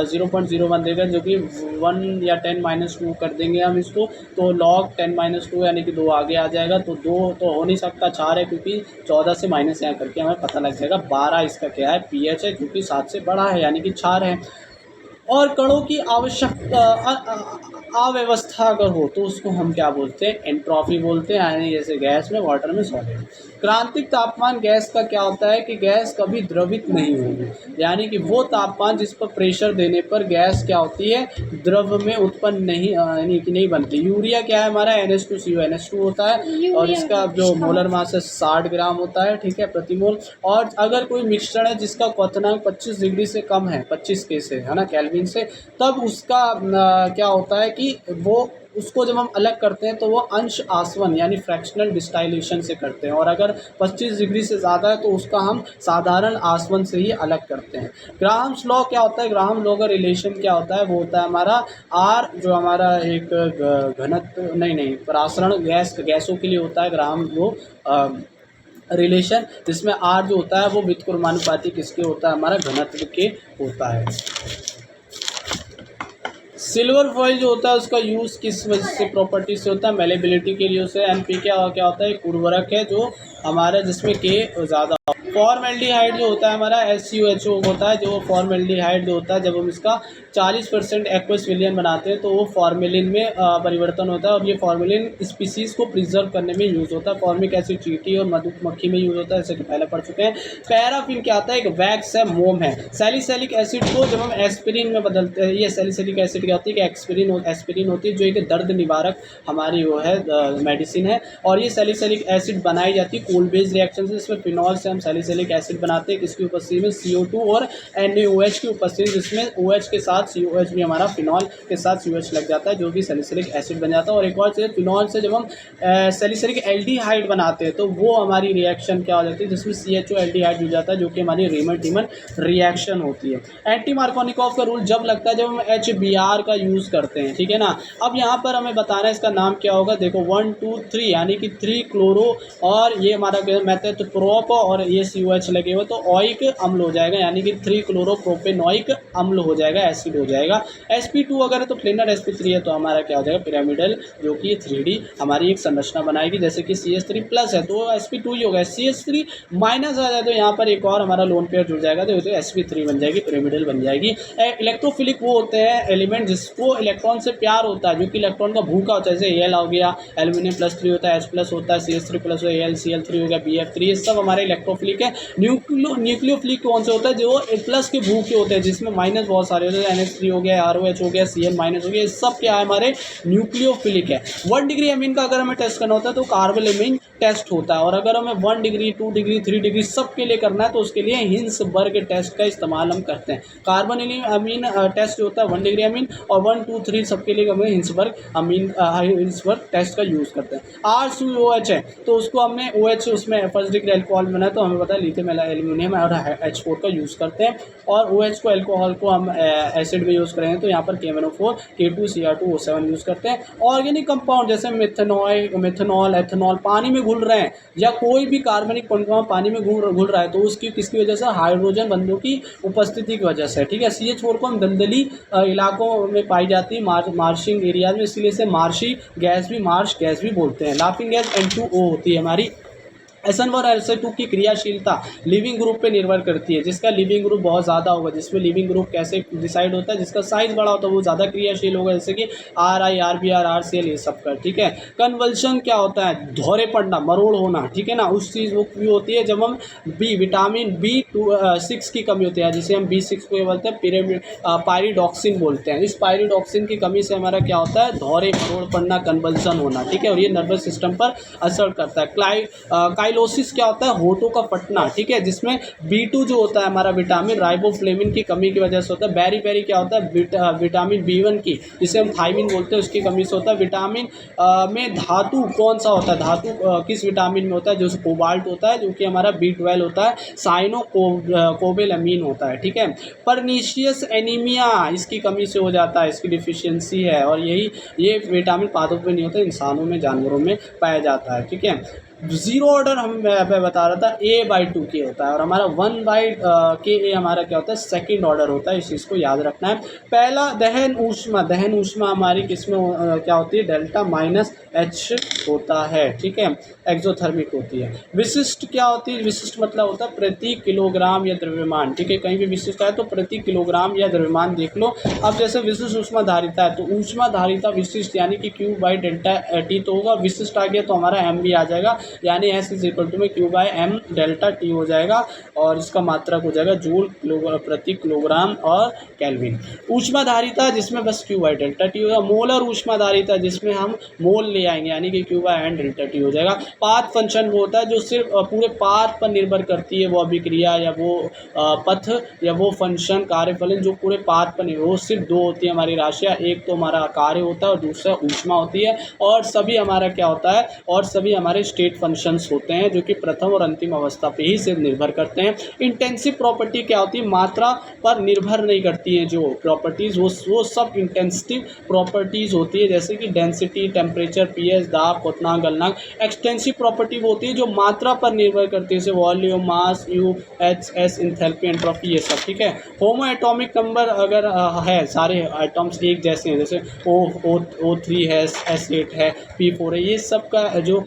0.01 देगा, जो कि 1 या 10-2 कर देंगे हम इसको, तो log 10-2 यानी कि 2 आगे आ जाएगा, तो 2 तो हो नहीं सकता, 4 है, क्योंकि 14 से माइनस यहाँ करके हमें पता लग जाएगा। 12 इसका क्या है, pH है, क्योंकि 7 से बड़ा है, यानी कि 4 है। और कणों की अव्यवस्था अगर हो तो उसको हम क्या बोलते हैं, एंट्रोपी बोलते हैं, यानी जैसे गैस में, वाटर में सॉलिड। क्रांतिक तापमान गैस का क्या होता है कि गैस कभी द्रवित नहीं होगी, यानी कि वो तापमान जिस पर प्रेशर देने पर गैस क्या होती है, द्रव में उत्पन्न नहीं, यानी कि नहीं बनती। यूरिया क्या है हमारा, NH2CO NH2 होता है, और इसका जो मोलर मास है 60 ग्राम होता है, ठीक है, प्रति मोल। और अगर कोई मिश्रण है जिसका क्वथनांक 25 डिग्री से कम है, 25 के से, है ना, केल्विन से, तब उसका क्या होता है कि वो उसको जब हम अलग करते हैं तो वो अंश आसवन यानी फ्रैक्शनल डिस्टाइलेशन से करते हैं, और अगर 25 डिग्री से ज़्यादा है तो उसका हम साधारण आसवन से ही अलग करते हैं। ग्राहम्स लॉ क्या होता है, ग्राहम लॉ का रिलेशन क्या होता है, वो होता है हमारा R, जो हमारा एक घनत्व नहीं परासरण गैसों के लिए होता है ग्राहम लॉ रिलेशन, जिसमें R जो होता है वो व्युत्क्रमानुपाती किसके होता है, हमारा घनत्व के होता है। सिल्वर फॉइल जो होता है उसका यूज़ किस वजह से, प्रॉपर्टी से होता है, मेलेबिलिटी के लिए उसे। NP क्या होता है, एक उर्वरक है जो हमारा जिसमें K ज़्यादा। फॉर्मेल्डिहाइड जो होता है हमारा SUHO होता है, जो फॉर्मेल्डिहाइड जो होता है जब हम इसका 40% एक्वस विलियन बनाते हैं तो वो फॉर्मेलिन में परिवर्तन होता है, और ये फॉर्मेलिन स्पीसीज़ को प्रिजर्व करने में यूज़ होता है। फॉर्मिक एसिड चींटी और मधुमक्खी में यूज़ होता है, जैसे कि पहले पढ़ चुके हैं। पैराफिन क्या आता है, एक वैक्स है, मोम है। सैलिसिलिक एसिड को जब हम एस्पिरिन में बदलते हैं, ये सैलिसिलिक एसिड क्या होती है कि एस्पिरिन होती है, जो एक दर्द निवारक हमारी वो है मेडिसिन है। और ये सैलिसिलिक एसिड बनाई जाती है कोल बेस रिएक्शन से, जिसमें फिनॉल से हम सैलिसिलिक एसिड बनाते हैं किसकी उपस्थिति में, CO2 और NaOH की उपस्थिति, जिसमें OH के साथ COH भी हमारा फिनॉल के साथ COH लग जाता है जो कि सैलिसिलिक एसिड बन जाता है। और एक और चीज़, फिनॉल से जब हम सैलिसिलिक एल्डिहाइड बनाते हैं तो वो हमारी रिएक्शन क्या हो जाती है जिसमें CHO एल्डिहाइड जुड़ जाता है जो कि हमारी रीमन-टीमन रिएक्शन होती है। एंटी मार्कोनिकॉफ का रूल जब लगता है जब हम HBr का यूज़ करते हैं, ठीक है ना। अब यहाँ पर हमें बताना है इसका नाम क्या होगा, देखो 1 2 3 यानी कि 3 क्लोरो और ये हमारा मेथड तो प्रोप और ये COH लगे हुए तो ऑइक अम्ल हो जाएगा, यानी कि 3 क्लोरो प्रोपेनॉइक अम्ल हो जाएगा, एसिड हो जाएगा। sp2 अगर है तो प्लेनर sp3 है तो हमारा क्या हो जाएगा, पिरामिडल, जो कि 3D हमारी एक संरचना बनाएगी। जैसे कि CH3 प्लस है तो sp2 ही होगा, CH3 माइनस आ जाए तो यहाँ पर एक और हमारा लोन पेयर जुड़ जाएगा तो sp3 बन जाएगी, पिरामिडल बन जाएगी। इलेक्ट्रोफिलिक वो होते हैं एलिमेंट जिसको इलेक्ट्रॉन से प्यार होता है, जो कि इलेक्ट्रॉन का भूखा होता है, जैसे Al हो गया, एल्यूमिनियम +3 होता है, H+ होता है, CH3 प्लस AlCl3 हो गया, BF3, ये सब हमारे इलेक्ट्रोफिलिक है। न्यूक्लियोफिलिक कौन से होता है, जो प्लस के भूखे होते हैं जिसमें माइनस बहुत सारे होते हैं, NH3 हो गया, ROH हो गया, Cl- हो गया, ये सब क्या है हमारे न्यूक्लियोफिलिक है। 1 डिग्री अमीन का अगर हमें टेस्ट करना होता है तो कार्बोलेमिन टेस्ट होता है, और अगर हमें 1 डिग्री 2 डिग्री 3 डिग्री सब के लिए करना है तो उसके लिए हिंसबर्ग टेस्ट का इस्तेमाल हम करते हैं। कार्बोनिलिक अमीन टेस्ट जो होता है 1 डिग्री अमीन, और 1 2 3 सबके लिए हमें हिंसबर्ग टेस्ट का यूज़ करते हैं। RCOH है तो उसको हमने OH उसमें फर्स्ट डिग्री अल्कोहल बना तो हमें पता है लिथियम एल्यूमिनियम और H4 का यूज़ करते हैं, और OH को अल्कोहल को हम एसिड में यूज़ करेंगे तो यहाँ पर KMnO4 K2Cr2O7 यूज़ करते हैं। ऑर्गेनिक कंपाउंड जैसे मिथेनॉल, एथेनॉल पानी में घुल रहे हैं, या कोई भी कार्बनिक कंपाउंड पानी में घुल रहा है तो उसकी किसकी वजह से, हाइड्रोजन बंधों की उपस्थिति की वजह से, ठीक है। CH4 को हम दलदली इलाकों में पाई जाती है, मार्शिंग एरियाज में, इसलिए से मार्श गैस भी बोलते हैं। लाफिंग गैस N2O होती है हमारी। SN1 और SN2 की क्रियाशीलता लिविंग ग्रुप पे निर्भर करती है, जिसका लिविंग ग्रुप बहुत ज़्यादा होगा, जिसमें लिविंग ग्रुप कैसे डिसाइड होता है, जिसका साइज बड़ा होता है वो ज़्यादा क्रियाशील होगा, जैसे कि RI, RBr, RCl ये सब का, ठीक है। कन्वल्शन क्या होता है, धौरे पड़ना, मरोड़ होना, ठीक है ना, उस चीज़ वो भी होती है जब हम विटामिन B6 की कमी होती है, जिसे हम B6 को बोलते हैं पायरिडॉक्सिन बोलते हैं। इस पायरिडॉक्सिन की कमी से हमारा क्या होता है, धौरे मरोड़ पड़ना, कन्वल्शन होना, ठीक है, और ये नर्वस सिस्टम पर असर करता है। काइलोसिस क्या होता है, होठों का फटना, ठीक है, जिसमें B2 जो होता है हमारा विटामिन राइबोफ्लेविन की कमी की वजह से होता है। बेरी क्या होता है, विटामिन B1 की, जिसे हम थायमिन बोलते हैं, उसकी कमी से होता है। विटामिन में धातु कौन सा होता है, धातु किस विटामिन में होता है, जो कोबाल्ट होता है, जो कि हमारा B12 होता है, साइनोकोबालामीन होता है, ठीक है। परनीशियस एनीमिया इसकी कमी से हो जाता है, इसकी डिफिशियंसी है, और ये विटामिन पादपों में नहीं होता, इंसानों में, जानवरों में पाया जाता है, ठीक है। जीरो ऑर्डर मैं बता रहा था A/2 के होता है, और हमारा 1/Ka हमारा क्या होता है, सेकंड ऑर्डर होता है, इस चीज़ को याद रखना है। पहला दहन ऊष्मा हमारी किसमें क्या होती है, Δ-H होता है, ठीक है, एक्सोथर्मिक होती है। विशिष्ट क्या होती है, विशिष्ट मतलब होता है प्रति किलोग्राम या द्रव्यमान, ठीक है, कहीं भी विशिष्ट है तो प्रति किलोग्राम या द्रव्यमान देख लो। अब जैसे विशिष्ट ऊष्मा धारिता है तो ऊष्मा धारिता विशिष्ट यानी कि Q/Δt तो होगा, विशिष्ट आ गया तो हमारा M भी आ जाएगा, यानी S = Q/M Δt हो जाएगा, और इसका मात्रक हो जाएगा जूल प्रति किलोग्राम और केल्विन। ऊष्मा धारिता जिसमें बस Q/Δt होगा। मोलर ऊष्मा धारिता जिसमें हम मोल ले आएंगे, यानी कि Q/N Δt हो जाएगा। पाथ फंक्शन वो होता है जो सिर्फ पूरे पाथ पर निर्भर करती है, वो अभिक्रिया या वो पथ या वो फंक्शन कार्यफलन जो पूरे पाथ पर निर्भर, वो सिर्फ दो होती है हमारी राशियाँ, एक तो हमारा कार्य होता है और दूसरा ऊष्मा होती है, और सभी हमारा क्या होता है, और सभी हमारे स्टेट फंक्शंस होते हैं जो कि प्रथम और अंतिम अवस्था पे ही सिर्फ निर्भर करते हैं। इंटेंसिव प्रॉपर्टी क्या होती है, मात्रा पर निर्भर नहीं करती है, जो प्रॉपर्टीज़ वो सब इंटेंसिव प्रॉपर्टीज़ होती है, जैसे कि डेंसिटी, टेम्परेचर, pH, दाब, क्वथनांक, गलनांक। एक्सटेंसिव प्रॉपर्टी वो होती है जो मात्रा पर निर्भर करती है, जैसे वॉल्यूम, मास, U, H, S, enthalpy, entropy, ये सब, ठीक है। होमो एटॉमिक नंबर अगर है, सारे एटॉम्स एक जैसे हैं, जैसे O3 है, S8 है, P4 है, ये सब का जो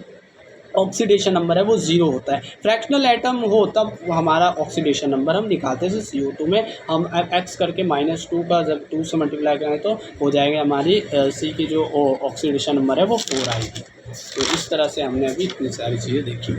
ऑक्सीडेशन नंबर है वो 0 होता है। फ्रैक्शनल एटम हो तब हमारा ऑक्सीडेशन नंबर हम निकालते हैं, जैसे CO2 में हम x करके -2 का जब 2 से मल्टीप्लाई करें तो हो जाएगा हमारी C की जो ऑक्सीडेशन नंबर है वो 4 आएगी। तो इस तरह से हमने अभी इतनी सारी चीज़ें देखी।